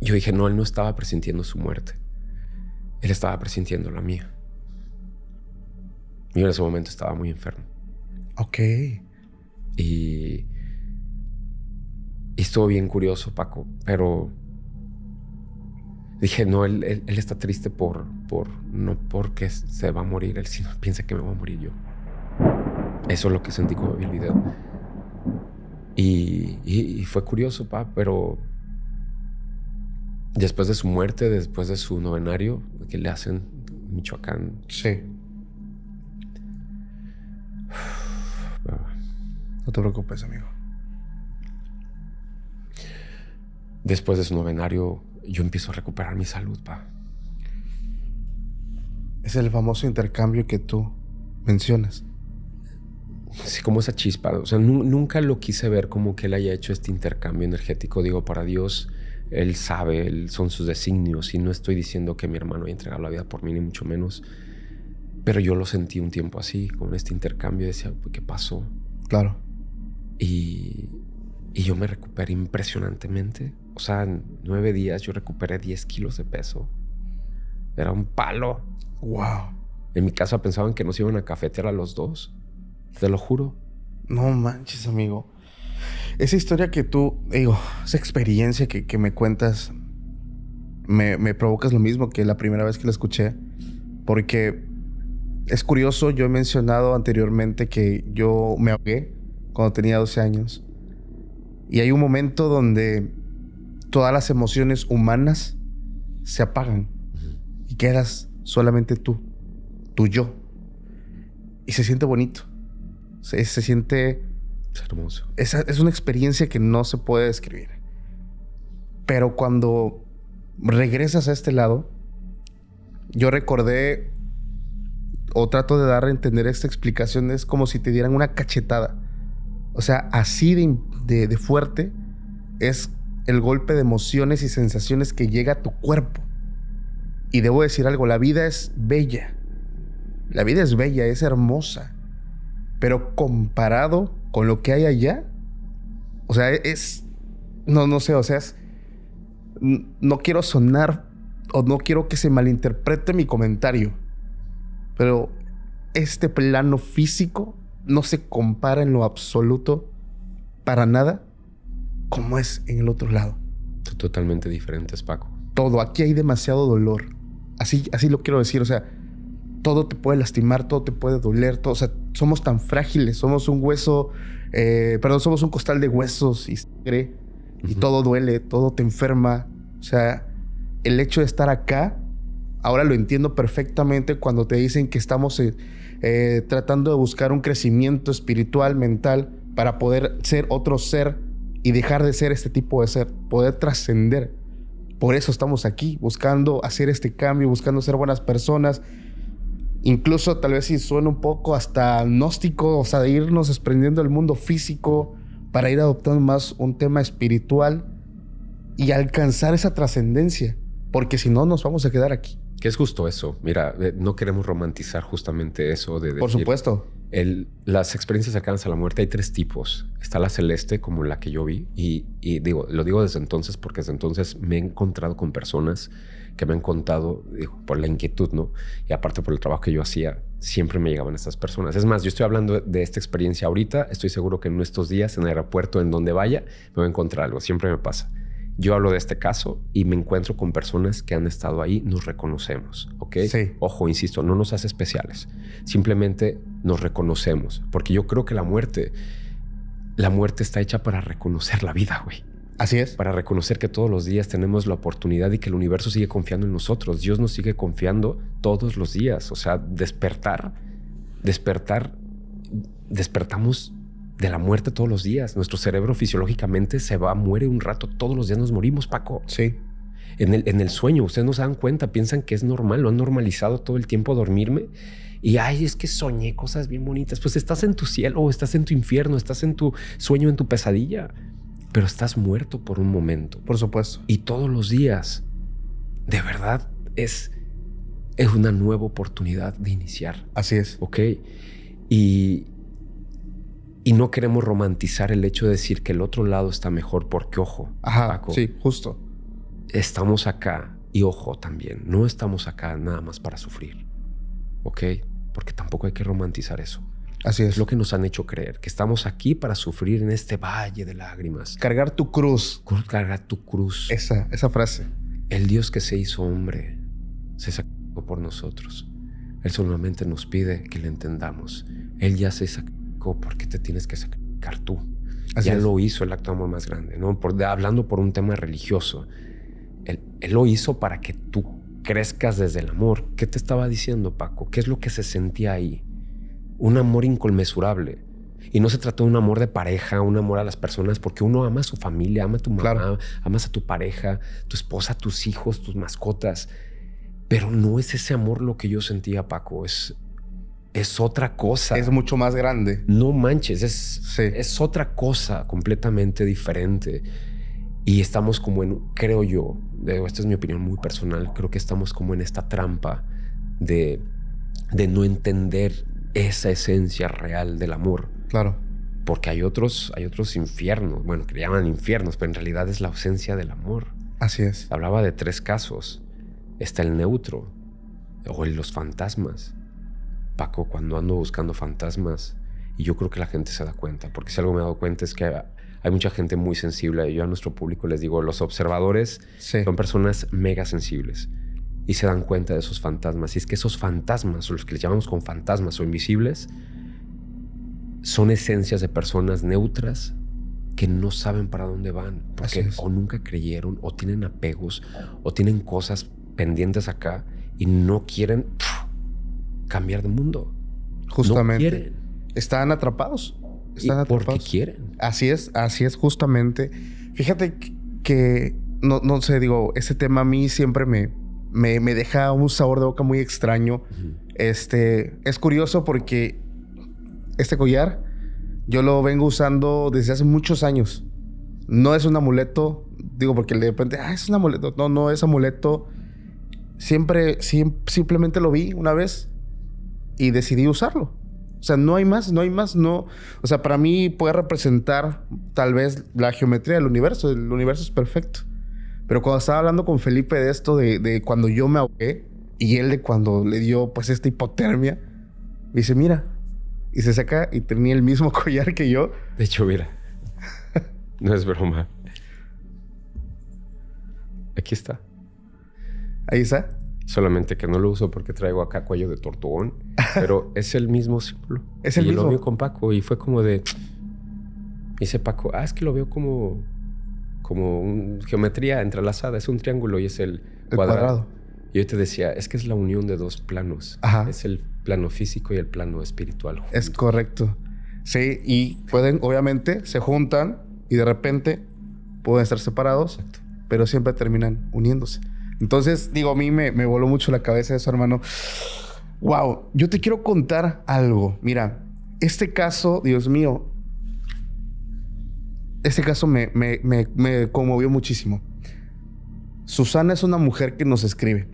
yo dije, no, él no estaba presintiendo su muerte. Él estaba presintiendo la mía. Yo en ese momento estaba muy enfermo. Ok. Y estuvo bien curioso, Paco, pero dije, no, él está triste no porque se va a morir él, sino piensa que me voy a morir yo. Eso es lo que sentí cuando vi el video. Y fue curioso, pero después de su muerte, después de su novenario que le hacen en Michoacán. Sí. No te preocupes, amigo. Después de su novenario, yo empiezo a recuperar mi salud, Es el famoso intercambio que tú mencionas. Sí, como esa chispa. O sea, nunca lo quise ver como que él haya hecho este intercambio energético. Digo, para Dios, Él sabe, son sus designios. Y no estoy diciendo que mi hermano haya entregado la vida por mí, ni mucho menos. Pero yo lo sentí un tiempo así, con este intercambio. Decía, ¿qué pasó? Claro. Y yo me recuperé impresionantemente. O sea, en 9 días yo recuperé 10 kilos de peso. Era un palo. Wow. En mi casa pensaban que nos iban a cafetear a los dos. Te lo juro. No manches, amigo. Esa historia que tú, esa experiencia que me cuentas, me provocas lo mismo que la primera vez que la escuché. Porque es curioso, yo he mencionado anteriormente que yo me ahogué cuando tenía 12 años. Y hay un momento donde todas las emociones humanas se apagan. Y quedas solamente tú, tu yo. Y se siente bonito. Se siente... Es hermoso. Es una experiencia que no se puede describir. Pero cuando regresas a este lado, yo recordé o trato de dar a entender esta explicación, es como si te dieran una cachetada. O sea, así de fuerte es el golpe de emociones y sensaciones que llega a tu cuerpo. Y debo decir algo, la vida es bella. La vida es bella, es hermosa. Pero comparado con lo que hay allá, o sea, no sé, o sea, no quiero sonar o no quiero que se malinterprete mi comentario, pero este plano físico no se compara en lo absoluto para nada como es en el otro lado. Son totalmente diferentes, Paco. Todo, aquí hay demasiado dolor. Así lo quiero decir, o sea, todo te puede lastimar, todo te puede doler, todo, o sea, somos tan frágiles, somos un hueso, somos un costal de huesos y sangre, y todo duele, todo te enferma. O sea, el hecho de estar acá, ahora lo entiendo perfectamente cuando te dicen que estamos tratando de buscar un crecimiento espiritual, mental, para poder ser otro ser y dejar de ser este tipo de ser, poder trascender. Por eso estamos aquí, buscando hacer este cambio, buscando ser buenas personas. Incluso tal vez si suena un poco hasta gnóstico, o sea, de irnos desprendiendo del mundo físico para ir adoptando más un tema espiritual y alcanzar esa trascendencia, porque si no nos vamos a quedar aquí. Que es justo eso. Mira, no queremos romantizar justamente eso de decir... Por supuesto. Las experiencias cercanas a la muerte hay 3 tipos. Está la celeste, como la que yo vi, y lo digo desde entonces porque desde entonces me he encontrado con personas que me han contado, por la inquietud, ¿no? Y aparte por el trabajo que yo hacía, siempre me llegaban estas personas. Es más, yo estoy hablando de esta experiencia ahorita. Estoy seguro que en estos días, en el aeropuerto, en donde vaya, me voy a encontrar algo. Siempre me pasa. Yo hablo de este caso y me encuentro con personas que han estado ahí. Nos reconocemos, ¿ok? Sí. Ojo, insisto, no nos hace especiales. Simplemente nos reconocemos. Porque yo creo que la muerte está hecha para reconocer la vida, güey. Así es. Para reconocer que todos los días tenemos la oportunidad y que el universo sigue confiando en nosotros. Dios nos sigue confiando todos los días. O sea, despertamos de la muerte todos los días. Nuestro cerebro fisiológicamente muere un rato. Todos los días nos morimos, Paco. Sí. En el sueño, ustedes no se dan cuenta, piensan que es normal, lo han normalizado todo el tiempo dormirme. Y ay, es que soñé cosas bien bonitas. Pues estás en tu cielo, estás en tu infierno, estás en tu sueño, en tu pesadilla. Pero estás muerto por un momento. Por supuesto. Y todos los días, de verdad, es una nueva oportunidad de iniciar. Así es. ¿Ok? Y no queremos romantizar el hecho de decir que el otro lado está mejor porque, ojo, Ajá, Paco, sí, justo. estamos acá y, ojo, también, no estamos acá nada más para sufrir. ¿Ok? Porque tampoco hay que romantizar eso. Así es. Es lo que nos han hecho creer, que estamos aquí para sufrir en este valle de lágrimas. Cargar tu cruz. Cargar tu cruz. Esa frase. El Dios que se hizo hombre se sacrificó por nosotros. Él solamente nos pide que le entendamos. Él ya se sacrificó, porque te tienes que sacrificar tú. Así ya es. lo hizo el acto de amor más grande, ¿no? Hablando por un tema religioso. Él lo hizo para que tú crezcas desde el amor. ¿Qué te estaba diciendo, Paco? ¿Qué es lo que se sentía ahí? Un amor inconmensurable. Y no se trata de un amor de pareja, un amor a las personas, porque uno ama a su familia, ama a tu mamá, Claro. amas a tu pareja, tu esposa, tus hijos, tus mascotas. Pero no es ese amor lo que yo sentía, Paco. Es otra cosa. Es mucho más grande. No manches, Sí. es otra cosa completamente diferente. Y estamos como creo yo, esta es mi opinión muy personal, creo que estamos como en esta trampa de no entender esa esencia real del amor. Claro. Porque hay otros infiernos, bueno, que le llaman infiernos, pero en realidad es la ausencia del amor. Así es. Hablaba de 3 casos. Está el neutro o los fantasmas. Paco, cuando ando buscando fantasmas, y yo creo que la gente se da cuenta, porque si algo me he dado cuenta es que hay mucha gente muy sensible. Y yo a nuestro público les digo, los observadores Sí. son personas mega sensibles y se dan cuenta de esos fantasmas. Y es que esos fantasmas, o los que les llamamos con fantasmas o invisibles, son esencias de personas neutras que no saben para dónde van, porque o nunca creyeron, o tienen apegos, o tienen cosas pendientes acá y no quieren cambiar de mundo. Justamente. No quieren. Están atrapados. Están porque atrapados. quieren. Así es justamente. Fíjate que no sé, digo, ese tema a mí siempre me deja un sabor de boca muy extraño. Uh-huh. Es curioso porque este collar yo lo vengo usando desde hace muchos años. No es un amuleto, digo, porque de repente, es un amuleto. No es amuleto. Simplemente lo vi una vez y decidí usarlo. O sea, no hay más. O sea, para mí puede representar tal vez la geometría del universo. El universo es perfecto. Pero cuando estaba hablando con Felipe de esto, de cuando yo me ahogué, y él de cuando le dio pues esta hipotermia, me dice, mira, y se saca y tenía el mismo collar que yo. De hecho, mira, no es broma. Aquí está. Ahí está. Solamente que no lo uso porque traigo acá cuello de tortugón, pero es el mismo símbolo. Es el mismo. Y lo vi con Paco y fue como de... Dice Paco, es que lo veo como geometría entrelazada. Es un triángulo y es el cuadrado. Y yo te decía, es que es la unión de 2 planos. Ajá. Es el plano físico y el plano espiritual. Juntos. Es correcto. Sí, y obviamente, se juntan y de repente pueden estar separados, Exacto. pero siempre terminan uniéndose. Entonces, digo, a mí me voló mucho la cabeza eso, hermano. Wow, yo te quiero contar algo. Mira, este caso, Dios mío, este caso me conmovió muchísimo. Susana es una mujer que nos escribe.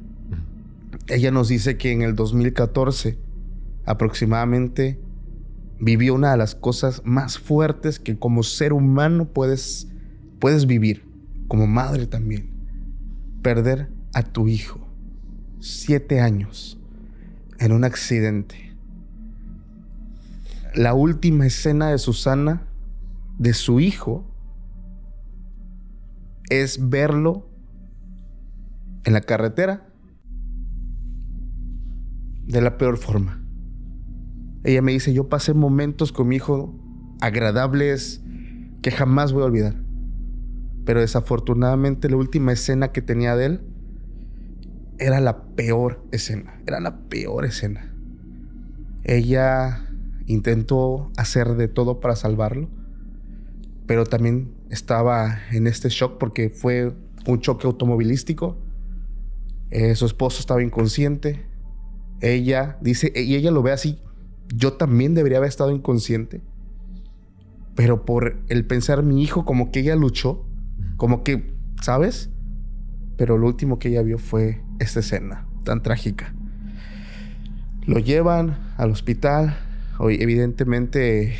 Ella nos dice que en el 2014 aproximadamente vivió una de las cosas más fuertes que como ser humano puedes vivir, como madre también. Perder a tu hijo, 7 años, en un accidente. La última escena de Susana, de su hijo, es verlo en la carretera de la peor forma. Ella me dice, yo pasé momentos con mi hijo agradables que jamás voy a olvidar. Pero desafortunadamente la última escena que tenía de él era la peor escena. Era la peor escena. Ella intentó hacer de todo para salvarlo, pero también estaba en este shock porque fue un choque automovilístico. Su esposo estaba inconsciente. Ella dice, y ella lo ve así, yo también debería haber estado inconsciente. Pero por el pensar mi hijo, como que ella luchó, como que, ¿sabes? Pero lo último que ella vio fue esta escena tan trágica. Lo llevan al hospital. Hoy, evidentemente,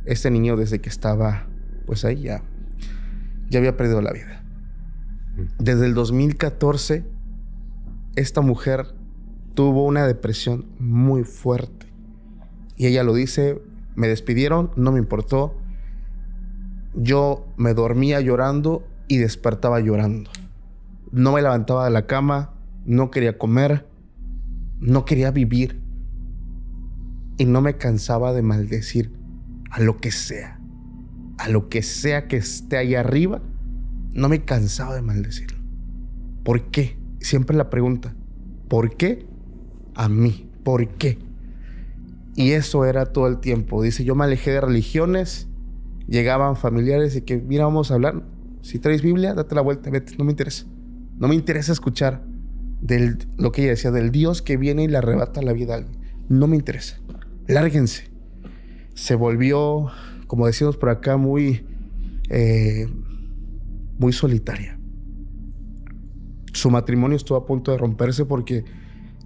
este niño desde que estaba pues ahí ya había perdido la vida. Desde el 2014, esta mujer tuvo una depresión muy fuerte. Y ella lo dice, me despidieron, no me importó. Yo me dormía llorando y despertaba llorando. No me levantaba de la cama, no quería comer, no quería vivir. Y no me cansaba de maldecir a lo que sea que esté ahí arriba. No me cansaba de maldecirlo. ¿Por qué? Siempre la pregunta, ¿por qué a mí? ¿Por qué? Y eso era todo el tiempo. Dice, yo me alejé de religiones, llegaban familiares y que, mira, vamos a hablar. Si traes Biblia, date la vuelta, vete, no me interesa. No me interesa escuchar lo que ella decía, del Dios que viene y le arrebata la vida a alguien. No me interesa. Lárguense. Se volvió, como decimos por acá, muy solitaria. Su matrimonio estuvo a punto de romperse porque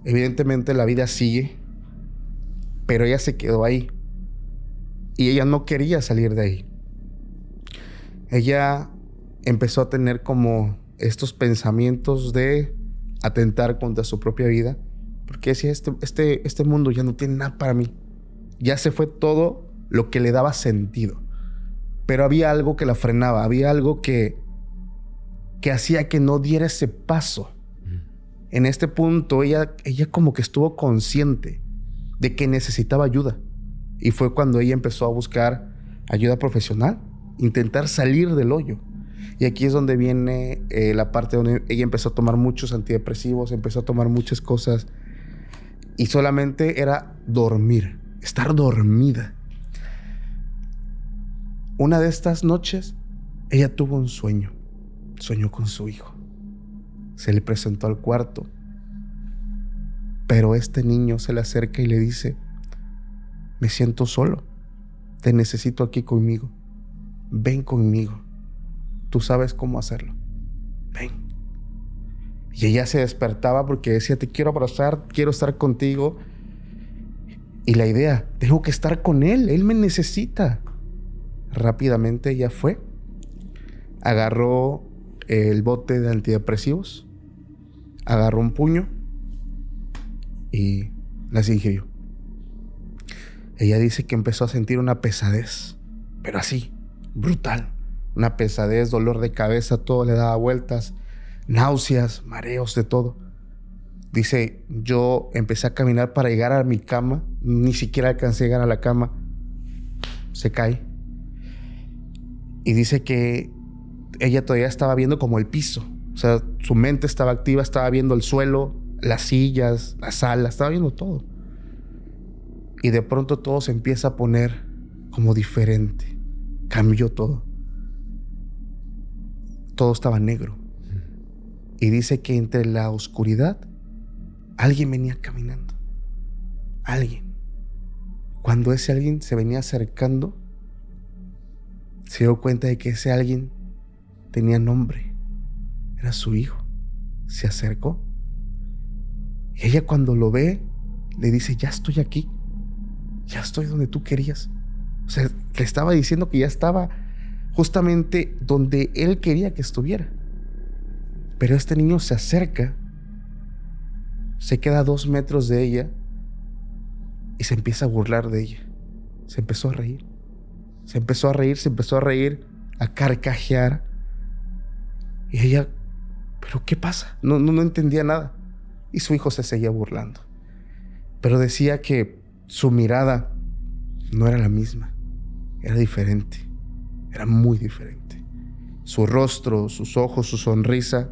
evidentemente la vida sigue, pero ella se quedó ahí y ella no quería salir de ahí. Ella empezó a tener como estos pensamientos de atentar contra su propia vida, porque decía, este mundo ya no tiene nada para mí. Ya se fue todo lo que le daba sentido. Pero había algo que la frenaba, había algo que hacía que no diera ese paso. En este punto, ella como que estuvo consciente de que necesitaba ayuda. Y fue cuando ella empezó a buscar ayuda profesional, intentar salir del hoyo. Y aquí es donde viene la parte donde ella empezó a tomar muchos antidepresivos, empezó a tomar muchas cosas. Y solamente era dormir, estar dormida. Una de estas noches, ella tuvo un sueño. Soñó con su hijo. Se le presentó al cuarto. Pero este niño se le acerca y le dice, me siento solo. Te necesito aquí conmigo. Ven conmigo. Tú sabes cómo hacerlo. Ven. Y ella se despertaba porque decía, te quiero abrazar, quiero estar contigo. Y la idea, tengo que estar con él me necesita. Rápidamente ella fue, agarró el bote de antidepresivos, agarró un puño y las ingirió. Ella dice que empezó a sentir una pesadez, pero así, brutal. Una pesadez, dolor de cabeza, todo le daba vueltas, náuseas, mareos, de todo. Dice, yo empecé a caminar para llegar a mi cama, ni siquiera alcancé a llegar a la cama. Se cae. Y dice que ella todavía estaba viendo como el piso. O sea, su mente estaba activa, estaba viendo el suelo, las sillas, la sala, estaba viendo todo. Y de pronto todo se empieza a poner como diferente. Cambió todo. Todo estaba negro. Y dice que entre la oscuridad alguien venía caminando. Alguien. Cuando ese alguien se venía acercando, se dio cuenta de que ese alguien tenía nombre. Era su hijo. Se acercó. Y ella, cuando lo ve, le dice, ya estoy aquí. Ya estoy donde tú querías. O sea, le estaba diciendo que ya estaba justamente donde él quería que estuviera. Pero este niño se acerca, se queda a 2 metros de ella y se empieza a burlar de ella. Se empezó a reír. Se empezó a reír, a carcajear. Y ella, ¿pero qué pasa? No entendía nada. Y su hijo se seguía burlando. Pero decía que su mirada no era la misma. Era diferente. Era muy diferente. su rostro, sus ojos, su sonrisa,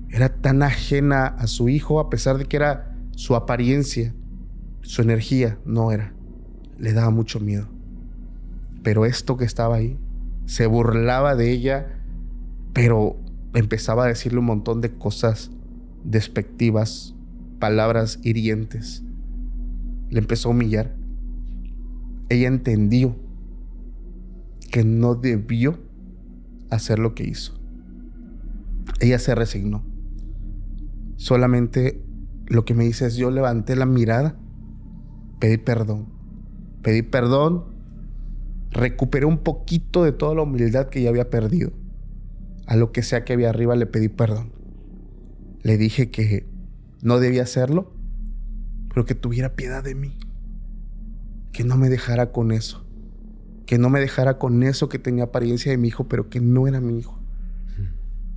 era tan ajena a su hijo, a pesar de que era su apariencia, su energía, no era. Le daba mucho miedo. Pero esto que estaba ahí, se burlaba de ella, pero empezaba a decirle un montón de cosas despectivas, palabras hirientes. Le empezó a humillar. Ella entendió que no debió hacer lo que hizo. Ella se resignó. Solamente lo que me dice es, yo levanté la mirada, pedí perdón, recuperé un poquito de toda la humildad que ya había perdido. A lo que sea que había arriba le pedí perdón. Le dije que no debía hacerlo, pero que tuviera piedad de mí, que no me dejara con eso, que tenía apariencia de mi hijo, pero que no era mi hijo.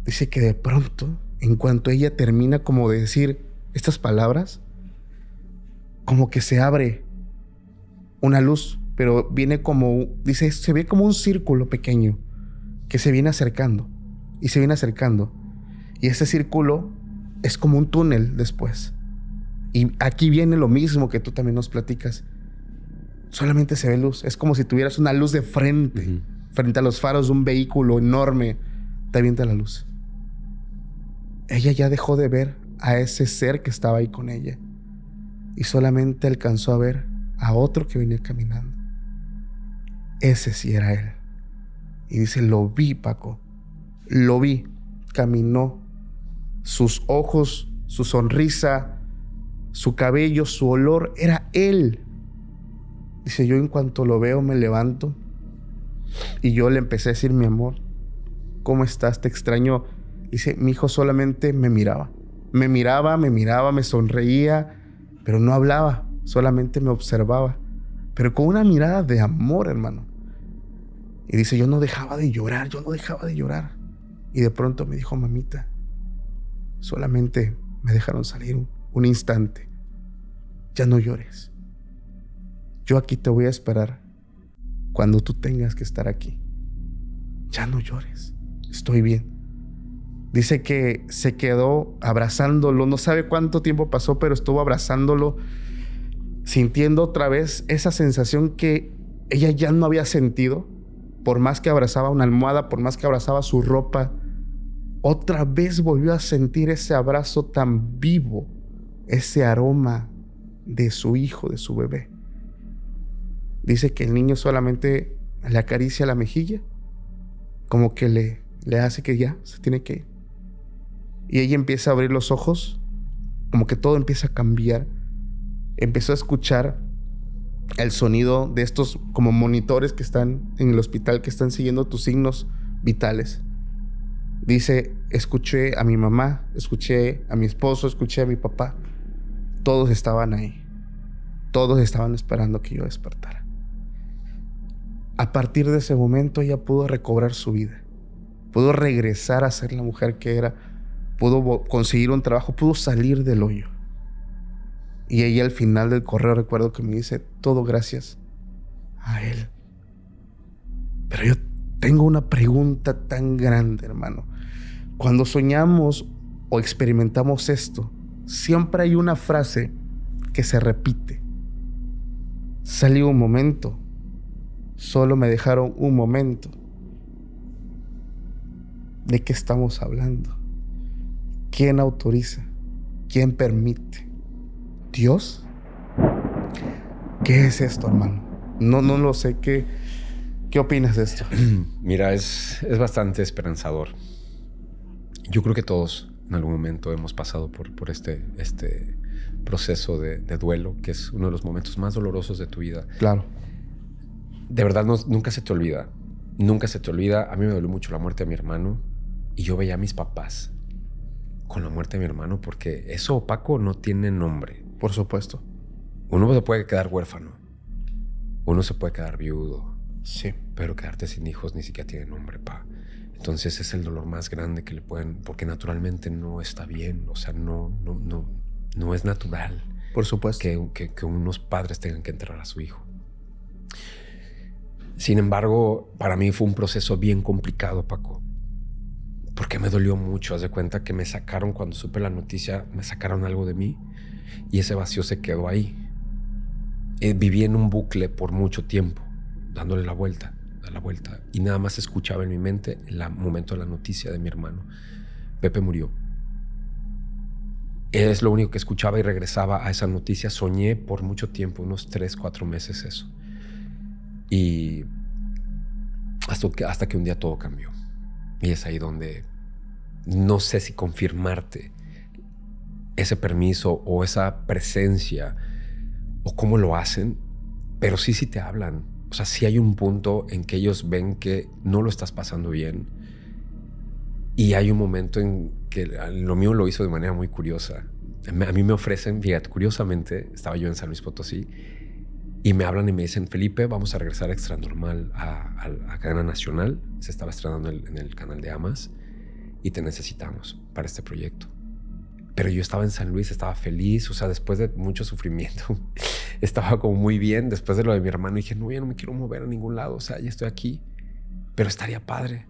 Dice que de pronto, en cuanto ella termina como de decir estas palabras, como que se abre una luz, pero viene como, dice, se ve como un círculo pequeño que se viene acercando y se viene acercando. Y ese círculo es como un túnel después. Y aquí viene lo mismo que tú también nos platicas. Solamente se ve luz. Es como si tuvieras una luz de frente, frente a los faros de un vehículo enorme. Te avienta la luz. Ella ya dejó de ver a ese ser que estaba ahí con ella y solamente alcanzó a ver a otro que venía caminando. Ese sí era él. Y dice, lo vi, Paco. Lo vi. Caminó. Sus ojos, su sonrisa, su cabello, su olor, era él. Dice, yo en cuanto lo veo me levanto y yo le empecé a decir, mi amor, ¿cómo estás? Te extraño. Dice, mi hijo solamente me miraba. Me sonreía, pero no hablaba, solamente me observaba, pero con una mirada de amor, hermano. Y dice, yo no dejaba de llorar. Y de pronto me dijo, mamita, solamente me dejaron salir un instante. Ya no llores. Yo aquí te voy a esperar cuando tú tengas que estar aquí. Ya no llores. Estoy bien. Dice que se quedó abrazándolo. No sabe cuánto tiempo pasó, pero estuvo abrazándolo, sintiendo otra vez esa sensación que ella ya no había sentido. Por más que abrazaba una almohada, por más que abrazaba su ropa, otra vez volvió a sentir ese abrazo tan vivo, ese aroma de su hijo, de su bebé. Dice que el niño solamente le acaricia la mejilla, como que le hace que ya se tiene que ir. Y ella empieza a abrir los ojos, como que todo empieza a cambiar. Empezó a escuchar el sonido de estos como monitores que están en el hospital, que están siguiendo tus signos vitales. Dice, escuché a mi mamá, escuché a mi esposo, escuché a mi papá. Todos estaban ahí. Todos estaban esperando que yo despertara. A partir de ese momento ella pudo recobrar su vida. Pudo regresar a ser la mujer que era. Pudo conseguir un trabajo, pudo salir del hoyo. Y ella al final del correo recuerdo que me dice, todo gracias a él. Pero yo tengo una pregunta tan grande, hermano. Cuando soñamos o experimentamos esto, siempre hay una frase que se repite. Salí un momento, solo me dejaron un momento. ¿De qué estamos hablando? ¿Quién autoriza? ¿Quién permite? ¿Dios? ¿Qué es esto, hermano? No lo sé. ¿Qué opinas de esto? Mira, es bastante esperanzador. Yo creo que todos en algún momento hemos pasado por este proceso de duelo, que es uno de los momentos más dolorosos de tu vida. Claro. De verdad, nunca se te olvida. Nunca se te olvida. A mí me dolió mucho la muerte de mi hermano y yo veía a mis papás con la muerte de mi hermano, porque eso, Paco, no tiene nombre. Por supuesto. Uno se puede quedar huérfano. Uno se puede quedar viudo. Sí. Pero quedarte sin hijos ni siquiera tiene nombre, pa. Entonces es el dolor más grande que le pueden... Porque naturalmente no está bien. O sea, no es natural. Por supuesto. Que unos padres tengan que enterrar a su hijo. Sin embargo, para mí fue un proceso bien complicado, Paco. Porque me dolió mucho. Haz de cuenta que me sacaron, cuando supe la noticia, me sacaron algo de mí y ese vacío se quedó ahí. Viví en un bucle por mucho tiempo, dándole la vuelta, y nada más escuchaba en mi mente el momento de la noticia de mi hermano. Pepe murió. Es lo único que escuchaba y regresaba a esa noticia. Soñé por mucho tiempo, unos 3, 4 meses eso. Y hasta que un día todo cambió. Y es ahí donde no sé si confirmarte ese permiso o esa presencia o cómo lo hacen, pero sí te hablan. O sea, sí hay un punto en que ellos ven que no lo estás pasando bien. Y hay un momento en que lo mío lo hizo de manera muy curiosa. A mí me ofrecen, fíjate, curiosamente, estaba yo en San Luis Potosí y me hablan y me dicen, Felipe, vamos a regresar a Extra Normal a cadena nacional. Se estaba estrenando en el canal de Amas y te necesitamos para este proyecto. Pero yo estaba en San Luis, estaba feliz, o sea, después de mucho sufrimiento, estaba como muy bien. Después de lo de mi hermano dije, no, ya no me quiero mover a ningún lado, o sea, ya estoy aquí, pero estaría padre.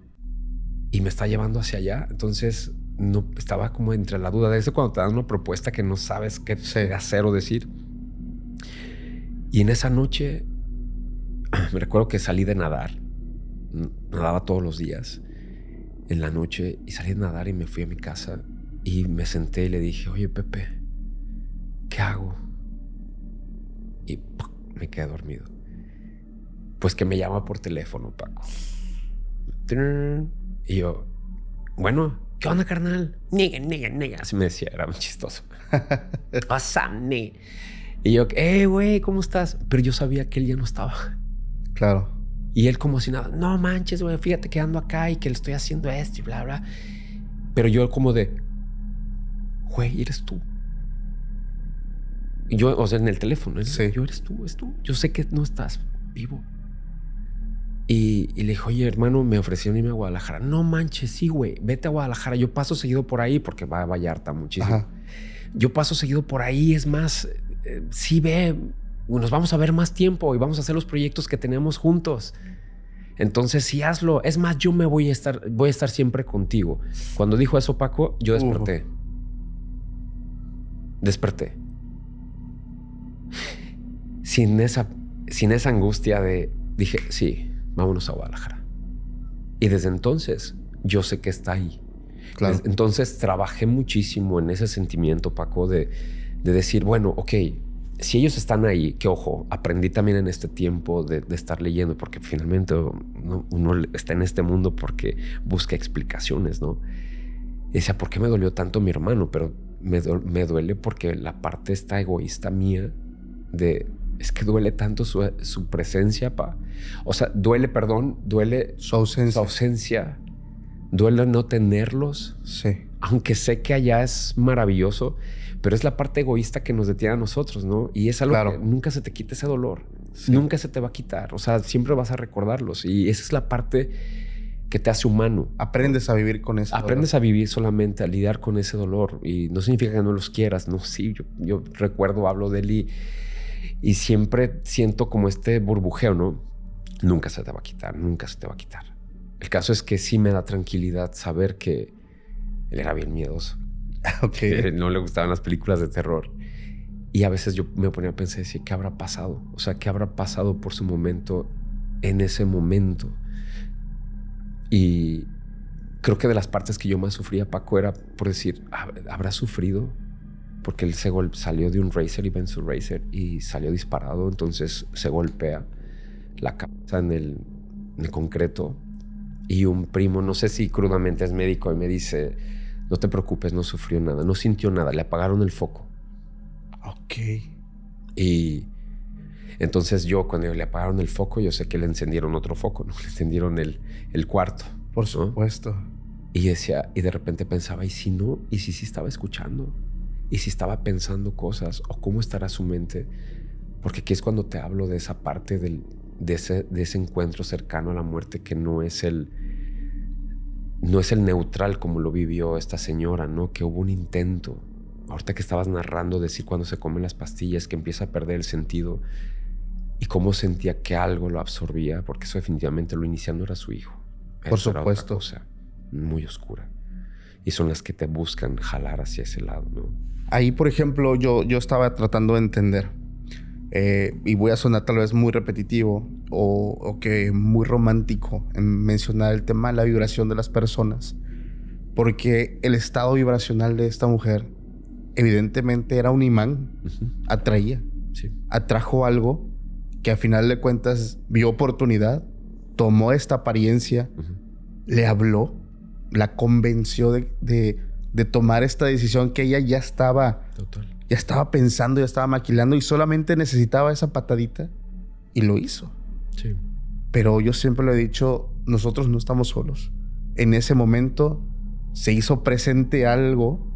Y me está llevando hacia allá. Entonces no, estaba como entre la duda de eso cuando te dan una propuesta que no sabes qué hacer o decir. Y en esa noche me recuerdo que salí de nadar. Nadaba todos los días en la noche y salí de nadar y me fui a mi casa y me senté y le dije, oye, Pepe, ¿qué hago? Y me quedé dormido. Pues que me llama por teléfono, Paco. Y yo, bueno, ¿qué onda, carnal? Nigga. Así me decía, era muy chistoso. What's up, nigga? Y yo, güey, ¿cómo estás? Pero yo sabía que él ya no estaba. Claro. Y él como si nada, no manches, güey, fíjate que ando acá y que le estoy haciendo esto y bla, bla. Pero yo como de, güey, eres tú. Y yo, o sea, en el teléfono, ¿eh? Sí. Yo, eres tú. Yo sé que no estás vivo. Y le dije, oye, hermano, me ofrecieron irme a Guadalajara. No manches, sí, güey, vete a Guadalajara. Yo paso seguido por ahí porque va a Vallarta muchísimo. Ajá. Yo paso seguido por ahí, es más, sí ve, nos vamos a ver más tiempo y vamos a hacer los proyectos que tenemos juntos. Entonces, sí, hazlo. Es más, yo me voy a estar siempre contigo. Cuando dijo eso, Paco, yo desperté. Desperté. Sin esa angustia dije, sí, vámonos a Guadalajara. Y desde entonces, yo sé que está ahí. Claro. Entonces, trabajé muchísimo en ese sentimiento, Paco, de decir, bueno, ok, si ellos están ahí, que ojo, aprendí también en este tiempo de estar leyendo, porque finalmente uno está en este mundo porque busca explicaciones, ¿no? Y decía, ¿por qué me dolió tanto mi hermano? Pero me duele porque la parte esta egoísta mía es que duele tanto su presencia, pa. O sea, duele su ausencia. Duele no tenerlos. Sí. Aunque sé que allá es maravilloso, pero es la parte egoísta que nos detiene a nosotros, ¿no? Y es algo que nunca se te quita ese dolor. Sí. Nunca se te va a quitar. O sea, siempre vas a recordarlos. Y esa es la parte que te hace humano. Aprendes a vivir con ese dolor. Aprendes a vivir solamente, a lidiar con ese dolor. Y no significa que no los quieras. No, sí, yo recuerdo, hablo de él y siempre siento como este burbujeo, ¿no? Nunca se te va a quitar, nunca se te va a quitar. El caso es que sí me da tranquilidad saber que él era bien miedoso. Okay. No le gustaban las películas de terror. Y a veces yo me ponía a pensar, decía, ¿qué habrá pasado? O sea, ¿qué habrá pasado por su momento en ese momento? Y creo que de las partes que yo más sufría, Paco, era por decir, ¿habrá sufrido? Porque él salió de un racer, iba en su racer y salió disparado. Entonces se golpea la cabeza en el concreto. Y un primo, no sé si crudamente es médico, y me dice, no te preocupes, no sufrió nada, no sintió nada, le apagaron el foco. Ok. Y entonces yo, cuando le apagaron el foco, yo sé que le encendieron otro foco, ¿no? Le encendieron el cuarto. Por supuesto. ¿No? Y decía, y de repente pensaba, ¿y si no? ¿Y si sí estaba escuchando? ¿Y si estaba pensando cosas? ¿O cómo estará su mente? Porque aquí es cuando te hablo de esa parte de ese encuentro cercano a la muerte, que no es el neutral como lo vivió esta señora, ¿no? Que hubo un intento. Ahorita que estabas narrando, decir cuando se comen las pastillas, que empieza a perder el sentido, y cómo sentía que algo lo absorbía, porque eso definitivamente lo iniciando era su hijo. Por supuesto. Era otra cosa muy oscura. y son las que te buscan jalar hacia ese lado, ¿no? Ahí, por ejemplo, yo estaba tratando de entender, y voy a sonar tal vez muy repetitivo o que muy romántico en mencionar el tema de la vibración de las personas, porque el estado vibracional de esta mujer evidentemente era un imán, atraía, atrajo algo que a final de cuentas vio oportunidad, tomó esta apariencia, le habló, la convenció de tomar esta decisión que ella ya estaba pensando, ya estaba maquilando y solamente necesitaba esa patadita y lo hizo. Sí. Pero yo siempre lo he dicho, nosotros no estamos solos. En ese momento se hizo presente algo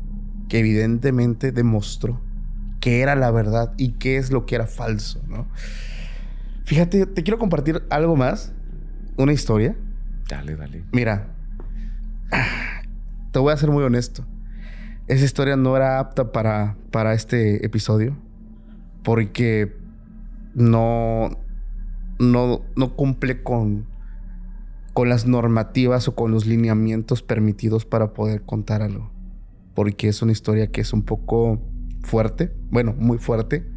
que evidentemente demostró qué era la verdad y qué es lo que era falso, ¿no? Fíjate, te quiero compartir algo más, una historia. Dale. Mira, te voy a ser muy honesto. Esa historia no era apta para este episodio porque no cumple con las normativas o con los lineamientos permitidos para poder contar algo. Porque es una historia que es un poco fuerte. Bueno, muy fuerte.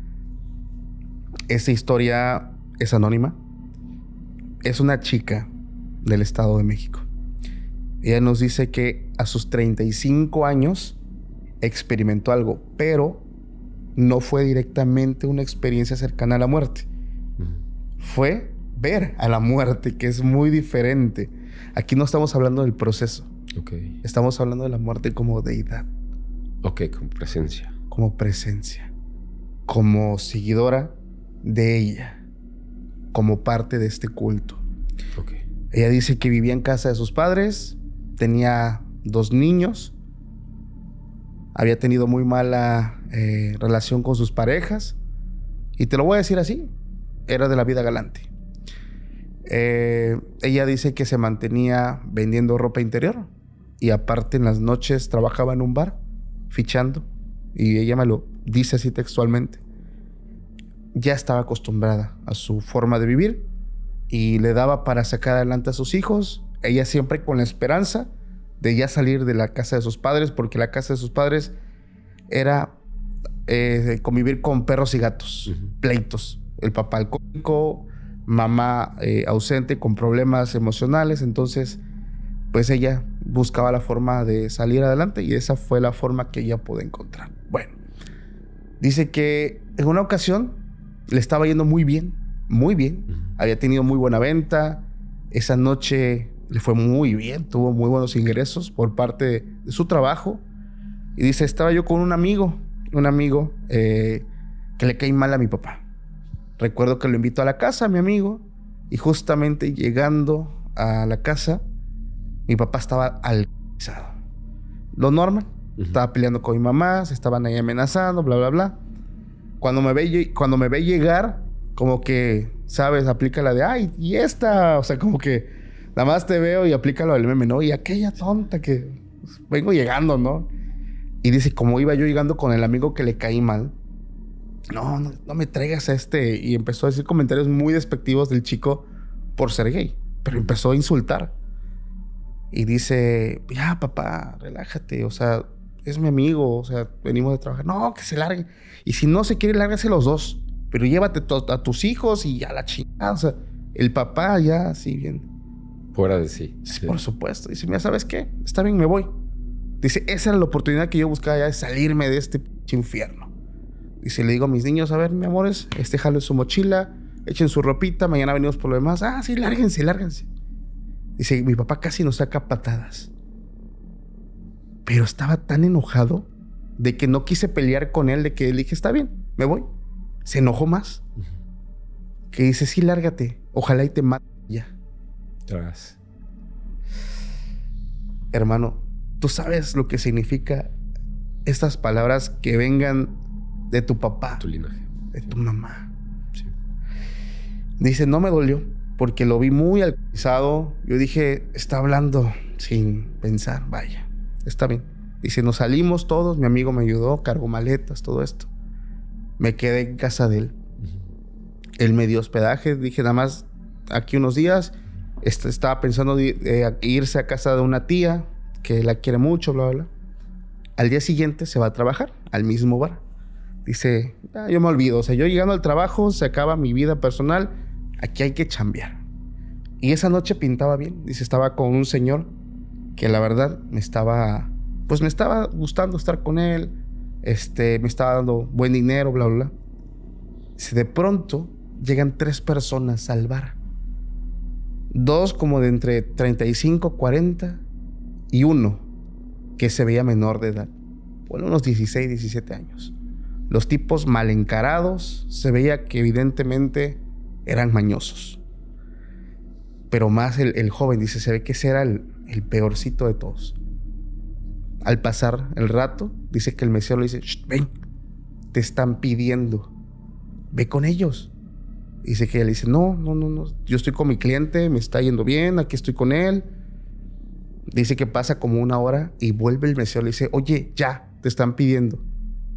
Esa historia es anónima. Es una chica del Estado de México. Ella nos dice que a sus 35 años experimentó algo, pero no fue directamente una experiencia cercana a la muerte. Fue ver a la muerte, que es muy diferente. Aquí no estamos hablando del proceso. Okay. Estamos hablando de la muerte como deidad. Ok, como presencia. Como presencia. Como seguidora de ella. Como parte de este culto. Ok. Ella dice que vivía en casa de sus padres. Tenía 2 niños. Había tenido muy mala relación con sus parejas. Y te lo voy a decir así. Era de la vida galante. Ella dice que se mantenía vendiendo ropa interior. Y aparte en las noches trabajaba en un bar, fichando. Y ella me lo dice así textualmente. Ya estaba acostumbrada a su forma de vivir. Y le daba para sacar adelante a sus hijos. Ella siempre con la esperanza de ya salir de la casa de sus padres. Porque la casa de sus padres era convivir con perros y gatos. Pleitos. El papá alcohólico, mamá ausente con problemas emocionales. Entonces, pues ella buscaba la forma de salir adelante y esa fue la forma que ella pudo encontrar. Bueno, dice que en una ocasión le estaba yendo muy bien, muy bien. Había tenido muy buena venta. Esa noche le fue muy bien, tuvo muy buenos ingresos por parte de su trabajo. Y dice, estaba yo con un amigo que le cae mal a mi papá. Recuerdo que lo invitó a la casa, mi amigo, y justamente llegando a la casa, mi papá estaba alcoholizado. Lo normal. Estaba peleando con mi mamá, se estaban ahí amenazando, bla, bla, bla. Cuando me ve llegar, como que, ¿sabes? Aplica la de, ay, y esta. O sea, como que nada más te veo y aplica lo del meme, ¿no? Y aquella tonta que vengo llegando, ¿no? Y dice, como iba yo llegando con el amigo que le caí mal, no me traigas a este. Y empezó a decir comentarios muy despectivos del chico por ser gay. Pero empezó a insultar. Y dice, ya, papá, relájate. O sea, es mi amigo. O sea, venimos de trabajar. No, que se largue. Y si no se quiere, lárguense los dos. Pero llévate a tus hijos y a la chingada. O sea, el papá ya así bien. Fuera de sí. Sí. Por supuesto. Dice, mira, ¿sabes qué? Está bien, me voy. Dice, esa era la oportunidad que yo buscaba ya de salirme de este infierno. Dice, le digo a mis niños, a ver, mi amores, jalen su mochila, echen su ropita, mañana venimos por lo demás. Ah, sí, lárguense. Dice, mi papá casi nos saca patadas. Pero estaba tan enojado de que no quise pelear con él, de que le dije, está bien, me voy. Se enojó más. Que dice, sí, lárgate. Ojalá y te mate ya. Tras. Hermano, ¿tú sabes lo que significa estas palabras que vengan de tu papá? Tu linaje. De tu mamá. Sí. Dice, no me dolió porque lo vi muy alcoholizado. Yo dije, está hablando sin pensar. Vaya, está bien. Dice, nos salimos todos. Mi amigo me ayudó, cargó maletas, todo esto. Me quedé en casa de él. Él me dio hospedaje. Dije, nada más aquí unos días. Estaba pensando irse a casa de una tía que la quiere mucho, bla, bla, bla. Al día siguiente se va a trabajar al mismo bar. Dice, yo me olvido. O sea, yo llegando al trabajo, se acaba mi vida personal. Aquí hay que chambear. Y esa noche pintaba bien. Dice, estaba con un señor que la verdad me estaba gustando estar con él. Me estaba dando buen dinero, bla, bla, bla. Dice, de pronto llegan 3 personas al bar. 2 como de entre 35, 40 y uno que se veía menor de edad. Bueno, unos 16, 17 años. Los tipos mal encarados, se veía que evidentemente eran mañosos. Pero más el joven, dice, se ve que ese era el peorcito de todos. Al pasar el rato, dice que el mesero le dice, ven, te están pidiendo, ve con ellos. Dice que él dice, no, yo estoy con mi cliente, me está yendo bien, aquí estoy con él. Dice que pasa como 1 hora y vuelve el mesero, le dice, oye, ya, te están pidiendo.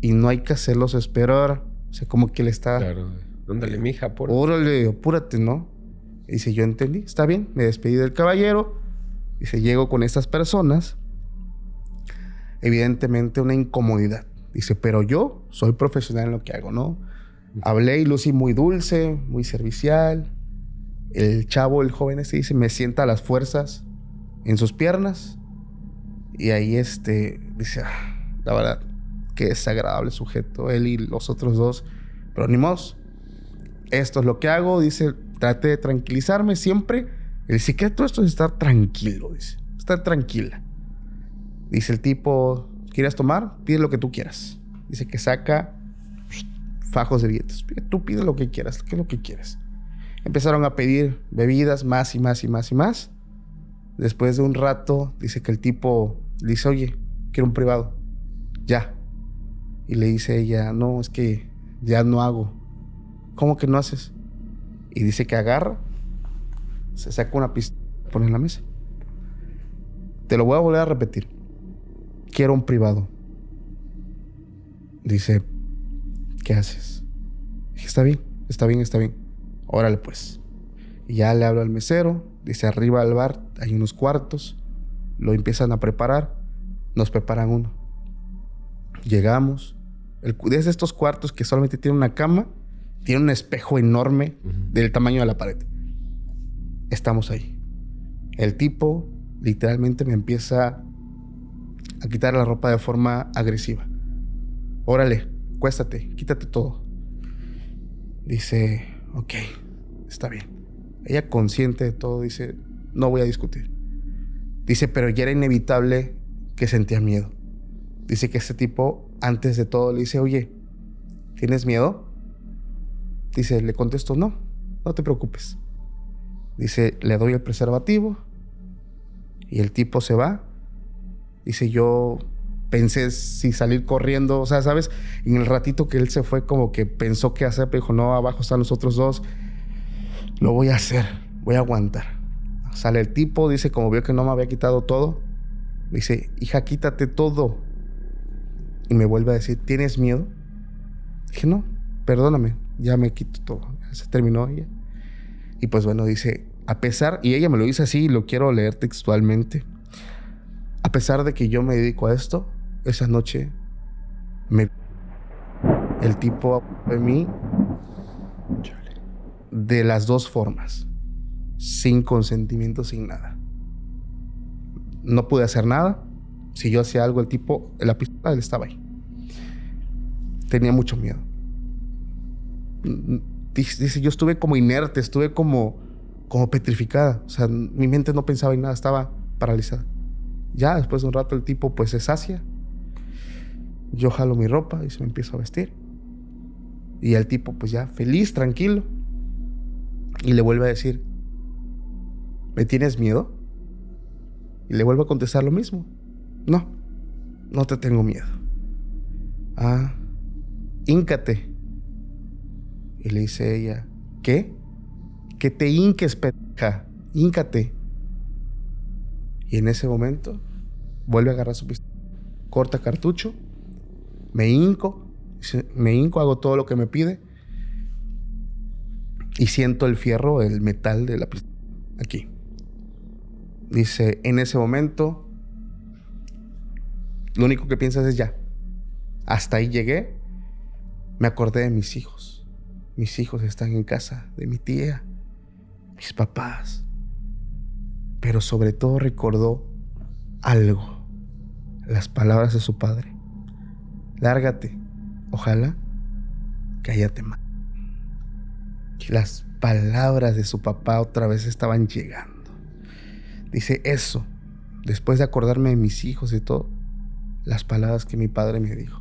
Y no hay que hacerlos esperar. O sea, como que le está... Claro. Ándale, mija, apúrate. Órale, apúrate, ¿no? Y dice, yo entendí, está bien, me despedí del caballero. Dice, llego con estas personas. Evidentemente una incomodidad. Dice, pero yo soy profesional en lo que hago, ¿no? Hablé y lucí muy dulce, muy servicial. El chavo, el joven dice, me sienta las fuerzas en sus piernas. Y ahí dice, la verdad, qué desagradable sujeto, él y los otros 2. Pero ni modo. Esto es lo que hago, dice, traté de tranquilizarme siempre. El secreto de esto es estar tranquilo, dice. Estar tranquila. Dice el tipo, ¿quieres tomar? Pide lo que tú quieras. Dice que saca fajos de billetes. Tú pide lo que quieras, ¿qué es lo que quieres? Empezaron a pedir bebidas, más y más y más y más. Después de un rato, dice que el tipo le dice, oye, quiero un privado. Ya. Y le dice ella, no, es que ya no hago. ¿Cómo que no haces? Y dice que agarra, se saca una pistola, pone en la mesa. Te lo voy a volver a repetir. Quiero un privado. Dice, ¿qué haces? Dije, está bien. Órale pues. Y ya le hablo al mesero. Dice, arriba del bar hay unos cuartos. Lo empiezan a preparar. Nos preparan uno. Llegamos. Desde estos cuartos que solamente tiene una cama, tiene un espejo enorme del tamaño de la pared. Estamos ahí. El tipo literalmente me empieza a quitar la ropa de forma agresiva. Órale, cuéstate, quítate todo. Dice, ok, está bien. Ella, consciente de todo, dice, no voy a discutir. Dice, pero ya era inevitable que sentía miedo. Dice que ese tipo, antes de todo, le dice, oye, ¿tienes miedo? Dice, le contesto, no te preocupes. Dice, le doy el preservativo y el tipo se va. Dice, yo pensé si salir corriendo, o sea, ¿sabes? En el ratito que él se fue, como que pensó qué hacer, pero dijo, no, abajo están los otros 2. Lo voy a hacer, voy a aguantar. Sale el tipo, dice, como vio que no me había quitado todo, dice, hija, quítate todo. Y me vuelve a decir, ¿tienes miedo? Dije, no, perdóname, ya me quito todo. Ya se terminó ella. Y pues bueno, dice, a pesar, y ella me lo dice así, y lo quiero leer textualmente. A pesar de que yo me dedico a esto, esa noche el tipo de mí de las 2 formas, sin consentimiento, sin nada. No pude hacer nada. Si yo hacía algo, el tipo, la pistola, él estaba ahí. Tenía mucho miedo. Dice, yo estuve como inerte, estuve como petrificada. O sea, mi mente no pensaba en nada, estaba paralizada. Ya después de un rato el tipo pues se sacia. Yo jalo mi ropa y se me empiezo a vestir. Y el tipo pues ya feliz, tranquilo. Y le vuelve a decir, ¿me tienes miedo? Y le vuelvo a contestar lo mismo. No te tengo miedo. Ah, híncate. Y le dice ella, ¿qué? Que te hinques, pendeja. Híncate. Y en ese momento vuelve a agarrar su pistola, corta cartucho, me hinco, hago todo lo que me pide y siento el fierro, el metal de la pistola aquí. Dice, en ese momento lo único que piensas es ya. Hasta ahí llegué. Me acordé de mis hijos. Mis hijos están en casa de mi tía, mis papás. Pero sobre todo recordó algo. Las palabras de su padre. Lárgate. Ojalá que allá te maten. Las palabras de su papá otra vez estaban llegando. Dice eso. Después de acordarme de mis hijos y todo, las palabras que mi padre me dijo.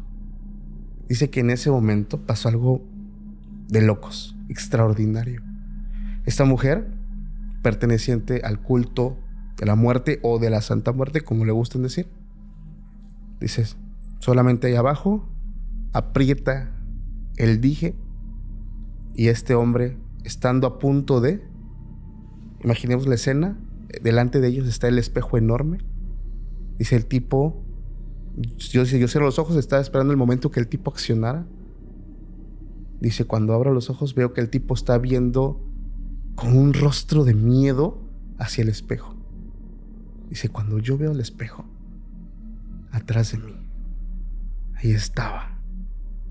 Dice que en ese momento pasó algo de locos, extraordinario. Esta mujer, perteneciente al culto de la muerte o de la Santa Muerte, como le gustan decir, dices, solamente ahí abajo aprieta el dije y este hombre, estando a punto de, imaginemos la escena, delante de ellos está el espejo enorme. Dice el tipo, yo cierro los ojos, estaba esperando el momento que el tipo accionara. Dice, cuando abro los ojos veo que el tipo está viendo con un rostro de miedo hacia el espejo. Dice, cuando yo veo el espejo, atrás de mí, ahí estaba,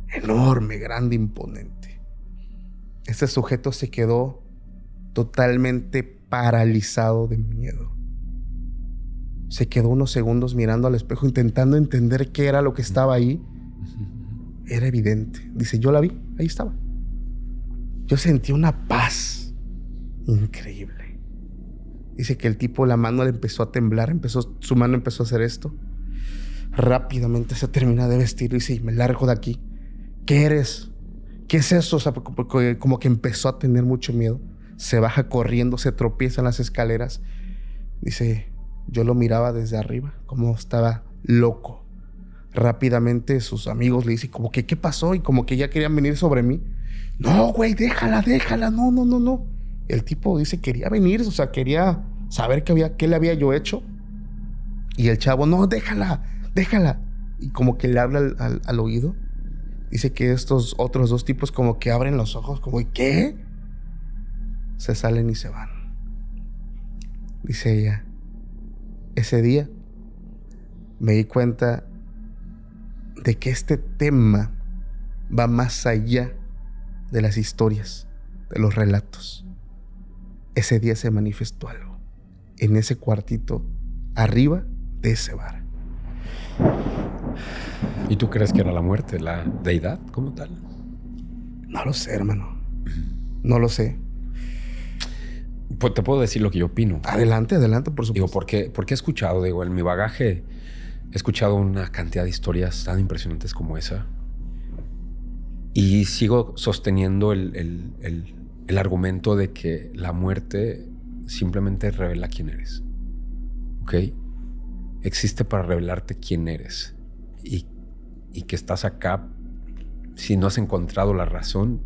enorme, grande, imponente. Este sujeto se quedó totalmente paralizado de miedo. Se quedó unos segundos mirando al espejo, intentando entender qué era lo que estaba ahí. Era evidente. Dice, yo la vi, ahí estaba. Yo sentí una paz increíble. Dice que el tipo, la mano le empezó a temblar, su mano empezó a hacer esto. Rápidamente se termina de vestir y dice, y me largo de aquí. ¿Qué eres? ¿Qué es eso? O sea, como que empezó a tener mucho miedo. Se baja corriendo, se tropieza en las escaleras. Dice, yo lo miraba desde arriba, como estaba loco. Rápidamente sus amigos le dicen, como que, ¿qué pasó? Y como que ya querían venir sobre mí. No, güey, déjala, no. El tipo dice, quería venir, o sea, quería saber qué le había yo hecho. Y el chavo, no, déjala. Y como que le habla al oído. Dice que estos otros dos tipos como que abren los ojos, como, ¿y qué? Se salen y se van. Dice ella, ese día me di cuenta de que este tema va más allá de las historias, de los relatos. Ese día se manifestó algo en ese cuartito arriba de ese bar. ¿Y tú crees que era la muerte, la deidad como tal? No lo sé, hermano. No lo sé. Pues te puedo decir lo que yo opino. Adelante, por supuesto. Digo, porque he escuchado, en mi bagaje he escuchado una cantidad de historias tan impresionantes como esa. Y sigo sosteniendo el argumento de que la muerte simplemente revela quién eres. ¿Ok? Existe para revelarte quién eres. Y que estás acá, si no has encontrado la razón,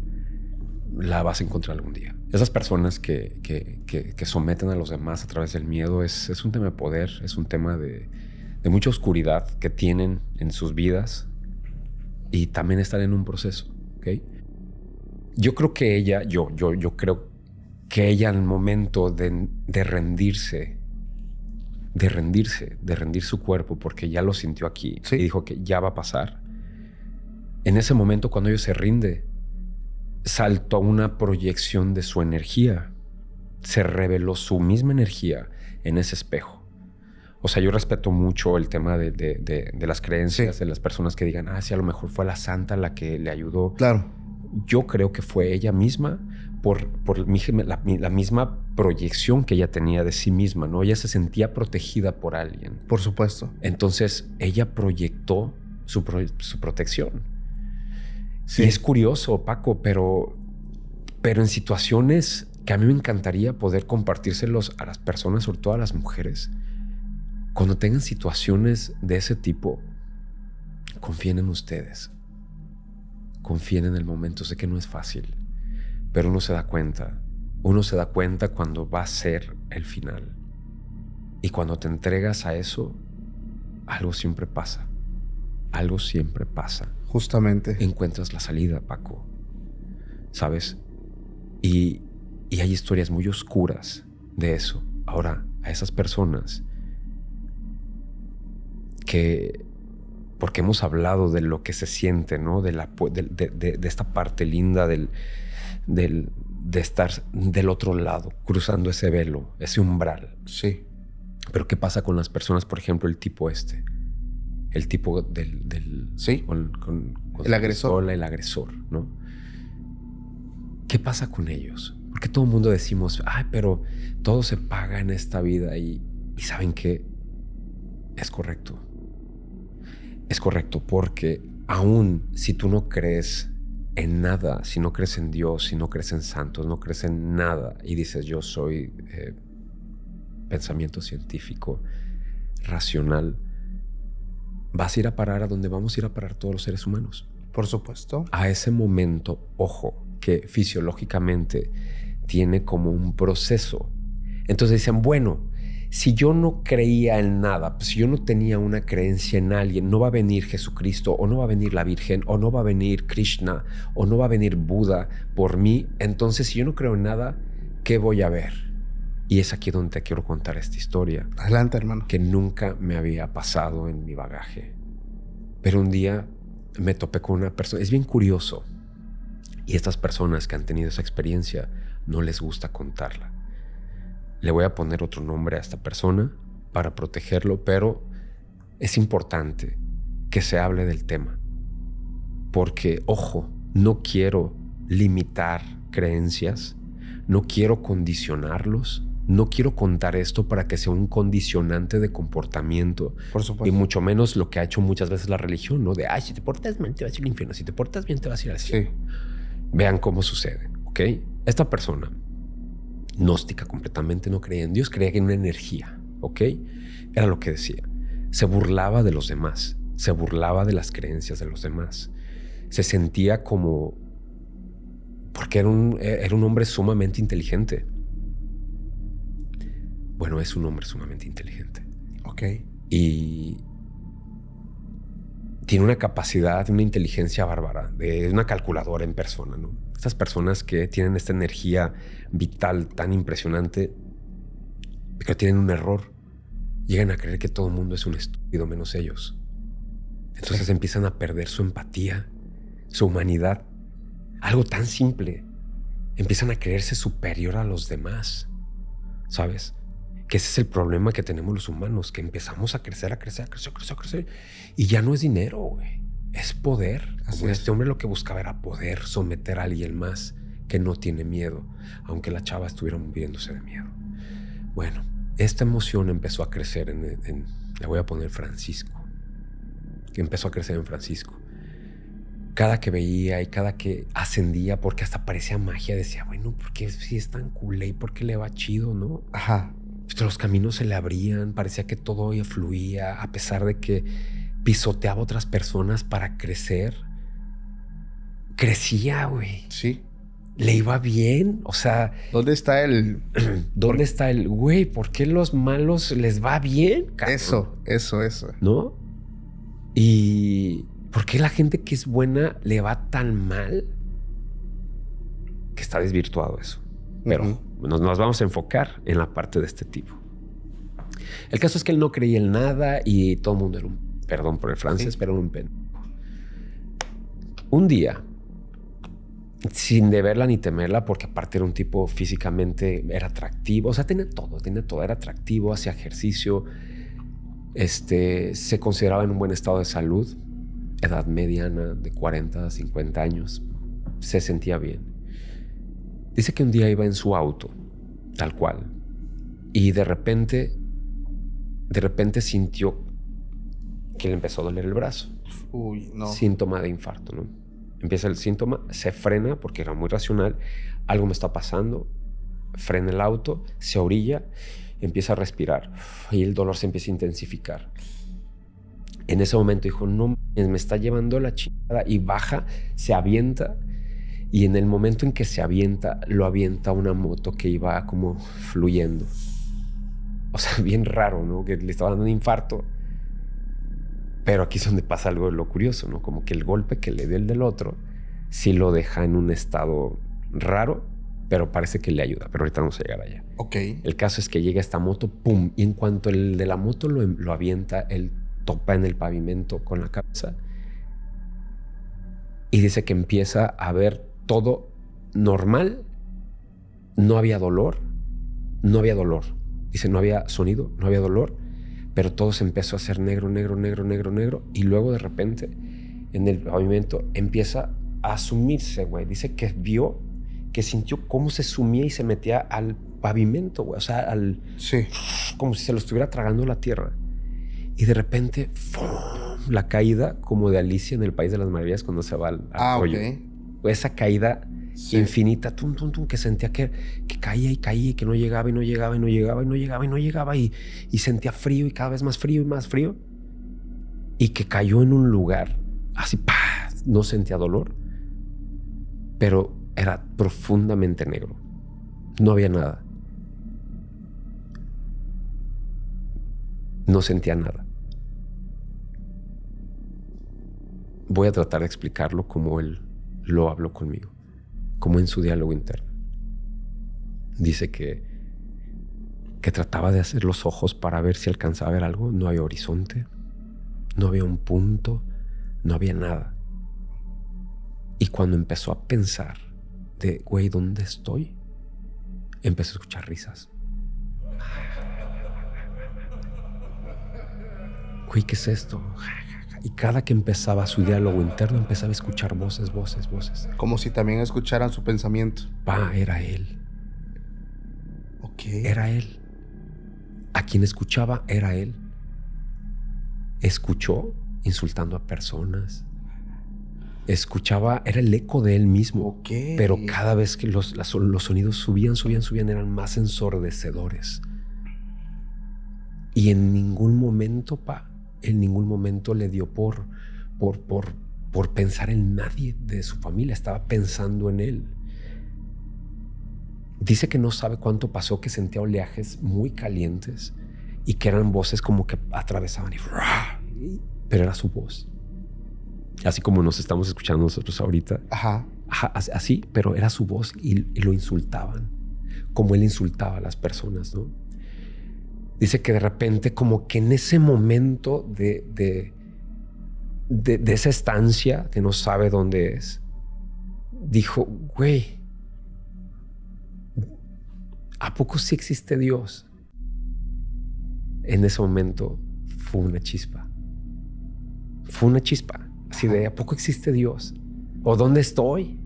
la vas a encontrar algún día. Esas personas que someten a los demás a través del miedo es un tema de poder, es un tema de mucha oscuridad que tienen en sus vidas y también están en un proceso, ¿ok? Yo creo que ella, yo creo que ella al momento de rendirse, de rendir su cuerpo porque ya lo sintió aquí, ¿sí? Y dijo que ya va a pasar. En ese momento, cuando ella se rinde, saltó una proyección de su energía. Se reveló su misma energía en ese espejo. O sea, yo respeto mucho el tema de las creencias, sí, de las personas que digan, sí, a lo mejor fue la santa la que le ayudó. Claro. Yo creo que fue ella misma por la misma proyección que ella tenía de sí misma, ¿no? Ella se sentía protegida por alguien. Por supuesto. Entonces, ella proyectó su protección. Sí. Y es curioso, Paco, pero en situaciones que a mí me encantaría poder compartírselos a las personas, sobre todo a las mujeres, cuando tengan situaciones de ese tipo, confíen en ustedes. Confíen en el momento. Sé que no es fácil, pero uno se da cuenta. Uno se da cuenta cuando va a ser el final. Y cuando te entregas a eso, algo siempre pasa. Algo siempre pasa. Justamente. Encuentras la salida, Paco. ¿Sabes? Y hay historias muy oscuras de eso. Ahora, a esas personas que porque hemos hablado de lo que se siente, ¿no? De esta parte linda de estar del otro lado, cruzando ese velo, ese umbral. Sí. Pero ¿qué pasa con las personas, por ejemplo, el tipo el tipo del sí, con el agresor, pistola, el agresor, ¿no? ¿Qué pasa con ellos? Porque todo el mundo decimos, ay, pero todo se paga en esta vida y ¿saben qué? Es correcto. Es correcto porque aún si tú no crees en nada, si no crees en Dios, si no crees en santos, no crees en nada y dices yo soy pensamiento científico, racional, vas a ir a parar a donde vamos a ir a parar todos los seres humanos. Por supuesto. A ese momento, ojo, que fisiológicamente tiene como un proceso. Entonces dicen, bueno, si yo no creía en nada, pues si yo no tenía una creencia en alguien, no va a venir Jesucristo, o no va a venir la Virgen, o no va a venir Krishna, o no va a venir Buda por mí. Entonces, si yo no creo en nada, ¿qué voy a ver? Y es aquí donde te quiero contar esta historia. Adelante, hermano. Que nunca me había pasado en mi bagaje. Pero un día me topé con una persona. Es bien curioso. Y estas personas que han tenido esa experiencia no les gusta contarla. Le voy a poner otro nombre a esta persona para protegerlo, pero es importante que se hable del tema. Porque, ojo, no quiero limitar creencias, no quiero condicionarlos, no quiero contar esto para que sea un condicionante de comportamiento. Por supuesto. Y mucho menos lo que ha hecho muchas veces la religión, ¿no? De, ay, si te portas mal te vas al infierno, si te portas bien te vas a ir al cielo. Sí. Vean cómo sucede, ¿ok? Esta persona, gnóstica completamente, no creía en Dios, creía en una energía, ¿ok? Era lo que decía. Se burlaba de los demás, se burlaba de las creencias de los demás. Se sentía como... porque era un hombre sumamente inteligente. Bueno, es un hombre sumamente inteligente. Ok. Y tiene una capacidad, una inteligencia bárbara, de una calculadora en persona, ¿no? Estas personas que tienen esta energía vital tan impresionante, pero tienen un error. Llegan a creer que todo el mundo es un estúpido menos ellos. Entonces empiezan a perder su empatía, su humanidad. Algo tan simple. Empiezan a creerse superior a los demás. ¿Sabes? Que ese es el problema que tenemos los humanos, que empezamos a crecer. Y ya no es dinero, güey. Es poder. Como este hombre lo que buscaba era poder, someter a alguien más que no tiene miedo, aunque la chava estuviera muriéndose de miedo. Bueno, esta emoción empezó a crecer le voy a poner Francisco. Que empezó a crecer en Francisco. Cada que veía y cada que ascendía, porque hasta parecía magia, decía, bueno, ¿por qué si es tan culé y por qué le va chido, no? Ajá. Los caminos se le abrían, parecía que todo fluía, a pesar de que pisoteaba a otras personas para crecer. Crecía, güey. Sí. Le iba bien, o sea... ¿Dónde está el...? ¿Dónde está el... Güey, ¿por qué los malos les va bien, cabrón? Eso. ¿No? Y... ¿por qué la gente que es buena le va tan mal? Que está desvirtuado eso. Pero nos vamos a enfocar en la parte de este tipo. El caso es que él no creía en nada y todo el mundo era un... Perdón por el francés, pero era un pendejo. Un día, sin deberla ni temerla, porque aparte era un tipo físicamente, era atractivo. O sea, tenía todo. Era atractivo, hacía ejercicio. Se consideraba en un buen estado de salud. Edad mediana de 40 a 50 años. Se sentía bien. Dice que un día iba en su auto, tal cual, y de repente sintió que le empezó a doler el brazo. Uy, no. Síntoma de infarto, ¿no? Empieza el síntoma, se frena porque era muy racional. Algo me está pasando. Frena el auto, se orilla, empieza a respirar y el dolor se empieza a intensificar. En ese momento dijo, no, me está llevando la chingada, y baja, se avienta. Y en el momento en que se avienta, lo avienta una moto que iba como fluyendo. O sea, bien raro, ¿no? Que le estaba dando un infarto. Pero aquí es donde pasa algo de lo curioso, ¿no? Como que el golpe que le dio el del otro sí lo deja en un estado raro, pero parece que le ayuda. Pero ahorita vamos a llegar allá. Ok. El caso es que llega esta moto, ¡pum! Y en cuanto el de la moto lo avienta, él topa en el pavimento con la cabeza y dice que empieza a ver todo normal. No había dolor. Dice, no había sonido, no había dolor, pero todo se empezó a hacer negro. Y luego de repente en el pavimento empieza a sumirse, güey. Dice que vio, que sintió cómo se sumía y se metía al pavimento, güey. O sea, Sí. como si se lo estuviera tragando la tierra. Y de repente, ¡fum!, la caída como de Alicia en el País de las Maravillas cuando se va al hoyo. Ok. Esa caída infinita, tum, que sentía que caía y caía y que no llegaba y sentía frío y cada vez más frío y más frío. Y que cayó en un lugar así, ¡pah! No sentía dolor, pero era profundamente negro. No había nada. No sentía nada. Voy a tratar de explicarlo como él lo habló conmigo, como en su diálogo interno. Dice que trataba de hacer los ojos para ver si alcanzaba a ver algo. No había horizonte, no había un punto, no había nada. Y cuando empezó a pensar de, güey, ¿dónde estoy?, empezó a escuchar risas. Güey, ¿qué es esto? Y cada que empezaba su diálogo interno, empezaba a escuchar voces. Como si también escucharan su pensamiento. Era él. Ok. Era él. A quien escuchaba era él. Escuchó insultando a personas. Escuchaba, era el eco de él mismo. Ok. Pero cada vez que los sonidos subían, eran más ensordecedores. Y en ningún momento, le dio por pensar en nadie de su familia. Estaba pensando en él. Dice que no sabe cuánto pasó, que sentía oleajes muy calientes y que eran voces como que atravesaban pero era su voz. Así como nos estamos escuchando nosotros ahorita. Ajá. Así, pero era su voz y lo insultaban, como él insultaba a las personas, ¿no? Dice que de repente, como que en ese momento de esa estancia que no sabe dónde es, dijo, güey, ¿a poco sí existe Dios? En ese momento fue una chispa. Así de, ¿a poco existe Dios? ¿O dónde estoy?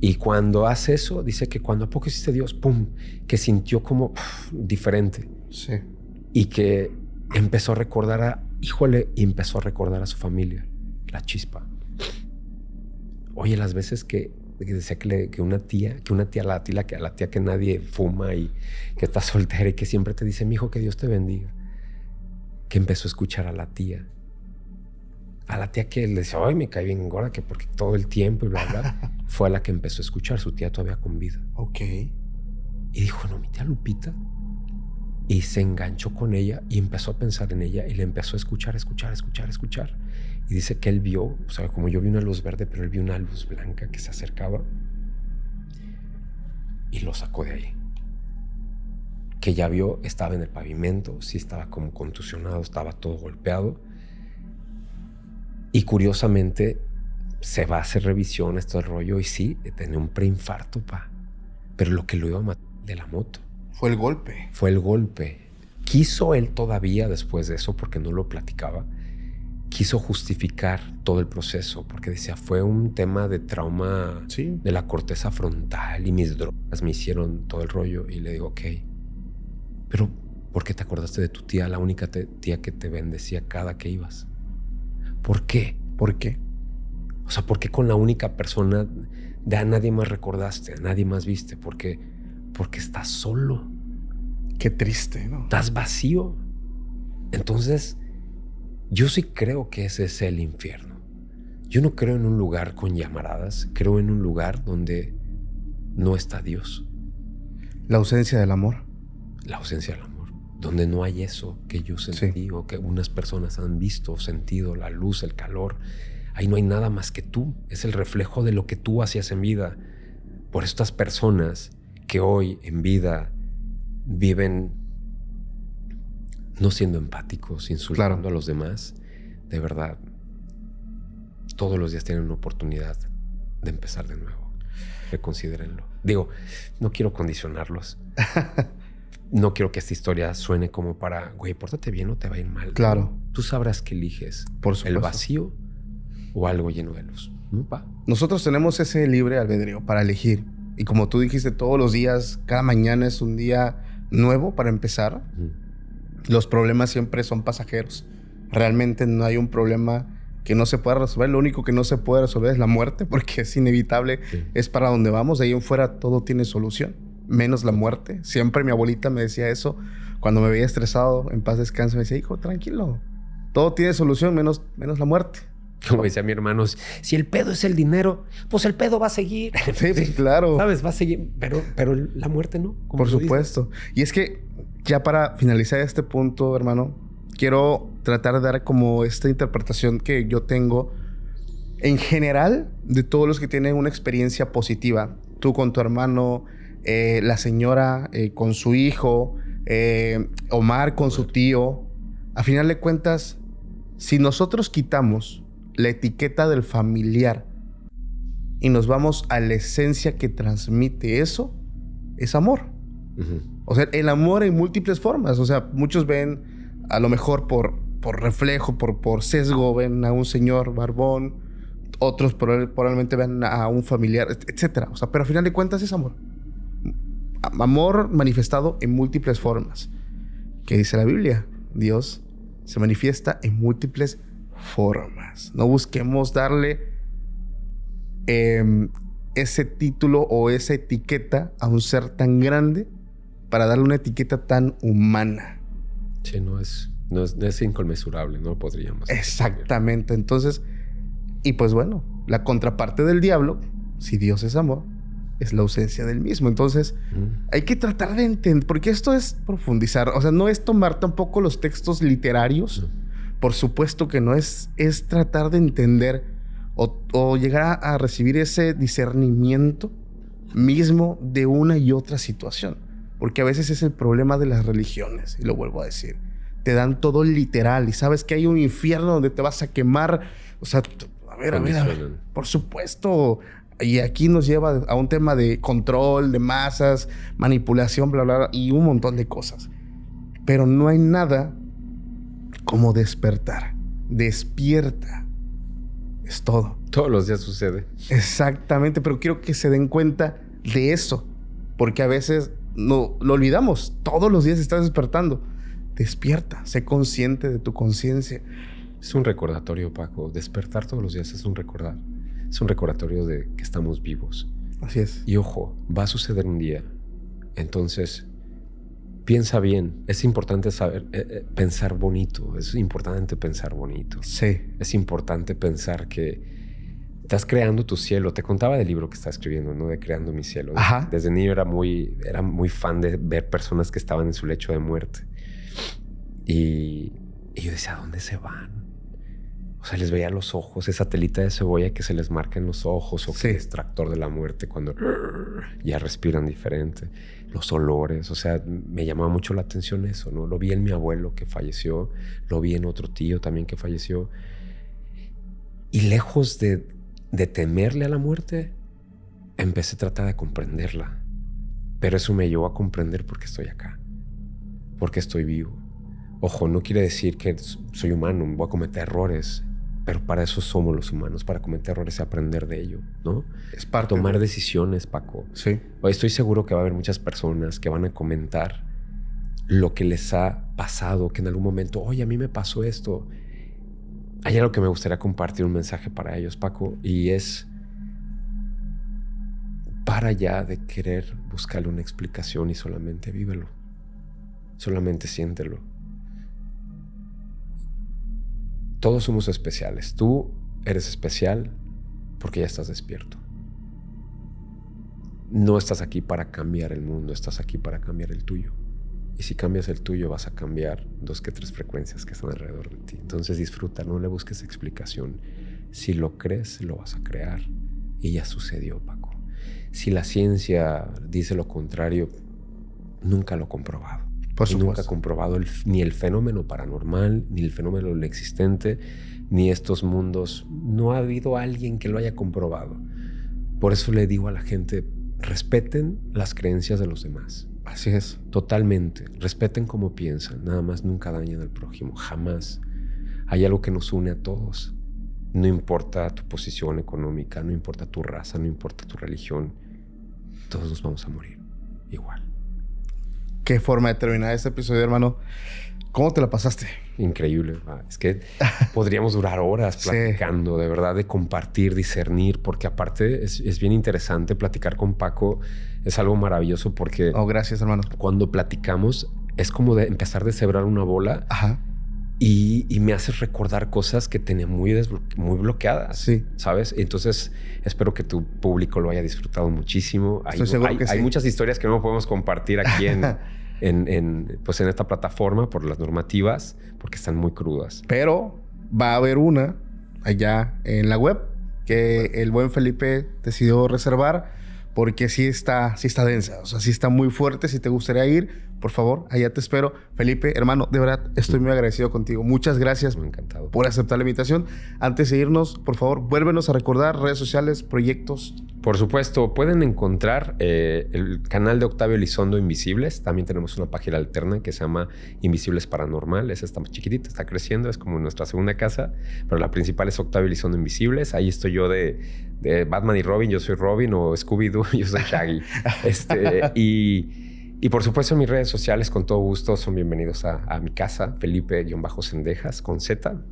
Y cuando hace eso, dice que cuando a poco existe Dios, ¡pum!, que sintió como diferente. Sí. Y que empezó a recordar y empezó a recordar a su familia, la chispa. Oye, las veces que decía que una tía, a la tía que nadie fuma y que está soltera y que siempre te dice, mijo, que Dios te bendiga. Que empezó a escuchar a la tía que le decía, ay, me cae bien gorda, que porque todo el tiempo y bla, bla. Fue a la que empezó a escuchar, su tía todavía con vida. Ok. Y dijo, no, mi tía Lupita. Y se enganchó con ella y empezó a pensar en ella y le empezó a escuchar. Y dice que él vio, o sea, como yo vi una luz verde, pero él vio una luz blanca que se acercaba y lo sacó de ahí. Que ya vio, estaba en el pavimento, sí estaba como contusionado, estaba todo golpeado. Y curiosamente se va a hacer revisión, esto del rollo, y sí, tenía un preinfarto, pero lo que lo iba a matar de la moto. Fue el golpe. Quiso él todavía, después de eso, porque no lo platicaba, quiso justificar todo el proceso, porque decía, fue un tema de trauma de la corteza frontal y mis drogas me hicieron todo el rollo. Y le digo, ok, pero ¿por qué te acordaste de tu tía, la única tía que te bendecía cada que ibas? ¿Por qué? O sea, ¿por qué con la única persona de a nadie más recordaste, a nadie más viste? Porque estás solo. Qué triste, ¿no? Estás vacío. Entonces, yo sí creo que ese es el infierno. Yo no creo en un lugar con llamaradas, creo en un lugar donde no está Dios. La ausencia del amor. Donde no hay eso que yo sentí o que unas personas han visto, sentido, la luz, el calor. Ahí no hay nada más que tú. Es el reflejo de lo que tú hacías en vida. Por estas personas que hoy en vida viven no siendo empáticos, insultando a los demás, de verdad, todos los días tienen una oportunidad de empezar de nuevo. Reconsidérenlo. Digo, no quiero condicionarlos. No quiero que esta historia suene como para, güey, pórtate bien o te va a ir mal. Claro. Tú sabrás qué eliges. Por supuesto. El vacío o algo lleno de luz. ¿No, pa? Nosotros tenemos ese libre albedrío para elegir. Y como tú dijiste, todos los días, cada mañana es un día nuevo para empezar. Los problemas siempre son pasajeros. Realmente no hay un problema que no se pueda resolver. Lo único que no se puede resolver es la muerte, porque es inevitable. Sí. Es para donde vamos. De ahí en fuera todo tiene solución, menos la muerte. Siempre mi abuelita me decía eso. Cuando me veía estresado, en paz descanse, me decía, hijo, tranquilo. Todo tiene solución, menos la muerte. Como decía mi hermano, si el pedo es el dinero, pues el pedo va a seguir. Sí, pues claro. ¿Sabes? Va a seguir, pero la muerte no. Por supuesto. Dices. Y es que ya para finalizar este punto, hermano, quiero tratar de dar como esta interpretación que yo tengo en general de todos los que tienen una experiencia positiva. Tú con tu hermano, la señora con su hijo, Omar con su tío. A final de cuentas, si nosotros quitamos la etiqueta del familiar y nos vamos a la esencia que transmite eso, es amor. O sea, el amor en múltiples formas. O sea, muchos ven, a lo mejor por reflejo, por sesgo, ven a un señor barbón. Otros probablemente ven a un familiar, etcétera. O sea, pero al final de cuentas es amor. Amor manifestado en múltiples formas. ¿Qué dice la Biblia? Dios se manifiesta en múltiples formas. No busquemos darle ese título o esa etiqueta a un ser tan grande para darle una etiqueta tan humana. Sí, no es inconmensurable, no podríamos. Exactamente. Entonces, y pues bueno, la contraparte del diablo, si Dios es amor, es la ausencia del mismo. Entonces, hay que tratar de entender, porque esto es profundizar. O sea, no es tomar tampoco los textos literarios. Por supuesto que no es tratar de entender o llegar a recibir ese discernimiento mismo de una y otra situación. Porque a veces es el problema de las religiones, y lo vuelvo a decir. Te dan todo literal y sabes que hay un infierno donde te vas a quemar. O sea, a ver. Por supuesto. Y aquí nos lleva a un tema de control, de masas, manipulación, bla, bla, bla, y un montón de cosas. Pero no hay nada como despertar. Despierta. Es todo. Todos los días sucede. Exactamente, pero quiero que se den cuenta de eso. Porque a veces no lo olvidamos. Todos los días estás despertando. Despierta. Sé consciente de tu conciencia. Es un recordatorio, Paco. Despertar todos los días es un recordar. Es un recordatorio de que estamos vivos. Así es. Y ojo, va a suceder un día. Entonces, piensa bien. Es importante saber pensar bonito. Es importante pensar bonito. Sí. Es importante pensar que estás creando tu cielo. Te contaba del libro que estás escribiendo, ¿no? De Creando mi cielo. Ajá. Desde niño era muy fan de ver personas que estaban en su lecho de muerte. Y yo decía, ¿a dónde se van? O sea, les veía los ojos, esa telita de cebolla que se les marca en los ojos, o que el extractor de la muerte cuando ya respiran diferente. Los olores, o sea, me llamaba mucho la atención eso, ¿no? Lo vi en mi abuelo que falleció, lo vi en otro tío también que falleció. Y lejos de temerle a la muerte, empecé a tratar de comprenderla. Pero eso me llevó a comprender por qué estoy acá, por qué estoy vivo. Ojo, no quiere decir que soy humano, voy a cometer errores. Pero para eso somos los humanos, para cometer errores y aprender de ello, ¿no? Es para tomar decisiones, Paco. Sí. Hoy estoy seguro que va a haber muchas personas que van a comentar lo que les ha pasado, que en algún momento, oye, a mí me pasó esto. Hay algo que me gustaría compartir, un mensaje para ellos, Paco, y es: para ya de querer buscarle una explicación y solamente vívelo. Solamente siéntelo. Todos somos especiales. Tú eres especial porque ya estás despierto. No estás aquí para cambiar el mundo, estás aquí para cambiar el tuyo. Y si cambias el tuyo, vas a cambiar 2 que 3 frecuencias que están alrededor de ti. Entonces disfruta, no le busques explicación. Si lo crees, lo vas a crear. Y ya sucedió, Paco. Si la ciencia dice lo contrario, nunca lo he comprobado. Por y nunca supuesto. ha comprobado ni el fenómeno paranormal, ni el fenómeno del existente, ni estos mundos. No ha habido alguien que lo haya comprobado. Por eso le digo a la gente, respeten las creencias de los demás. Así es. Totalmente. Respeten cómo piensan. Nada más nunca dañen al prójimo. Jamás. Hay algo que nos une a todos. No importa tu posición económica, no importa tu raza, no importa tu religión. Todos nos vamos a morir. Igual. Qué forma de terminar este episodio, hermano. ¿Cómo te la pasaste? Increíble. Es que podríamos durar horas platicando, de verdad, de compartir, discernir, porque aparte es bien interesante platicar con Paco. Es algo maravilloso porque Gracias, hermano. cuando platicamos es como de empezar a deshebrar una bola. Ajá. Y me haces recordar cosas que tenía muy bloqueadas. Sí. ¿Sabes? Entonces, espero que tu público lo haya disfrutado muchísimo. Estoy seguro que sí. Hay muchas historias que no podemos compartir aquí en esta plataforma por las normativas, porque están muy crudas. Pero va a haber una allá en la web que el buen Felipe decidió reservar porque sí está densa. O sea, sí está muy fuerte. Si te gustaría ir, por favor, allá te espero. Felipe, hermano, de verdad, estoy muy agradecido contigo. Muchas gracias por aceptar la invitación. Antes de irnos, por favor, vuélvenos a recordar redes sociales, proyectos. Por supuesto, pueden encontrar el canal de Octavio Elizondo Invisibles. También tenemos una página alterna que se llama Invisibles Paranormal. Esa está chiquitita, está creciendo, es como nuestra segunda casa, pero la principal es Octavio Elizondo Invisibles. Ahí estoy yo de Batman y Robin, yo soy Robin, o Scooby-Doo, yo soy Shaggy. Y por supuesto en mis redes sociales, con todo gusto, son bienvenidos a mi casa, Felipe-Cendejas con Z.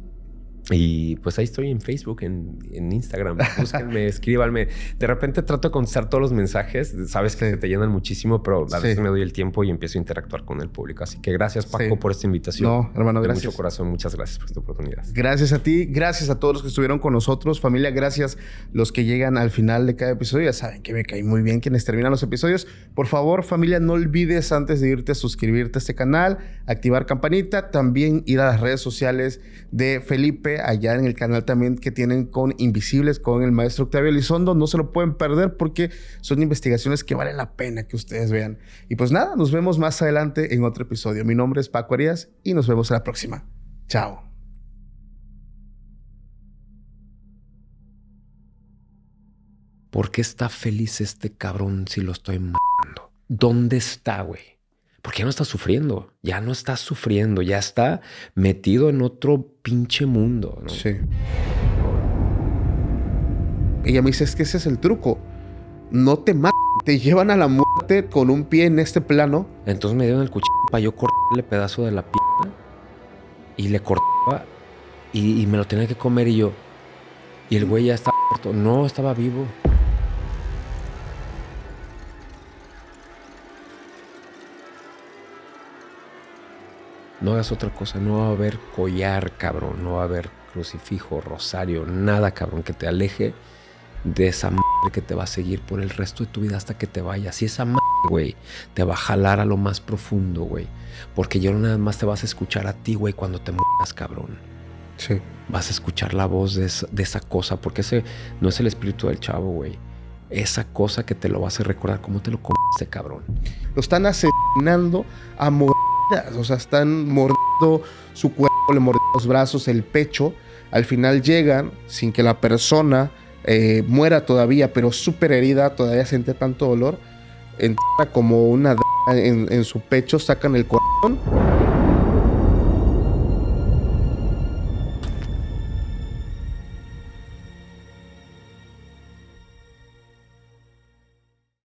Y pues ahí estoy en Facebook, en Instagram. Búsquenme, escríbanme. De repente trato de contestar todos los mensajes. Sabes que te llenan muchísimo, pero a veces me doy el tiempo y empiezo a interactuar con el público. Así que gracias, Paco, por esta invitación. No, hermano, de gracias. mucho corazón, muchas gracias por esta oportunidad. Gracias a ti, gracias a todos los que estuvieron con nosotros. Familia, gracias los que llegan al final de cada episodio. Ya saben que me cae muy bien quienes terminan los episodios. Por favor, familia, no olvides antes de irte a suscribirte a este canal, activar campanita, también ir a las redes sociales de Felipe, allá en el canal también que tienen con Invisibles, con el maestro Octavio Elizondo. No se lo pueden perder porque son investigaciones que valen la pena que ustedes vean. Y pues nada, nos vemos más adelante en otro episodio. Mi nombre es Paco Arias y nos vemos a la próxima. Chao. ¿Por qué está feliz este cabrón si lo estoy matando? ¿Dónde está, güey? Porque ya no está sufriendo. Ya no está sufriendo. Ya está metido en otro pinche mundo, ¿no? Sí. Ella me dice, es que ese es el truco. No te matan. Te llevan a la muerte con un pie en este plano. Entonces me dieron el cuchillo para yo cortarle pedazo de la pierna. Y le cortaba. Y me lo tenía que comer y yo. Y el güey ya estaba muerto. No, estaba vivo. No hagas otra cosa. No va a haber collar, cabrón. No va a haber crucifijo, rosario, nada, cabrón, que te aleje de esa madre que te va a seguir por el resto de tu vida hasta que te vayas. Y esa madre, güey, te va a jalar a lo más profundo, güey. Porque ya no nada más te vas a escuchar a ti, güey, cuando te mueras, cabrón. Sí. Vas a escuchar la voz de esa cosa, porque ese no es el espíritu del chavo, güey. Esa cosa que te lo va a hacer recordar cómo te lo comiste, cabrón. Lo están asesinando a mordidas. O sea, están mordiendo su cuerpo, le morden los brazos, el pecho. Al final llegan sin que la persona muera todavía, pero súper herida, todavía siente tanto dolor. Entra como una en su pecho, sacan el corazón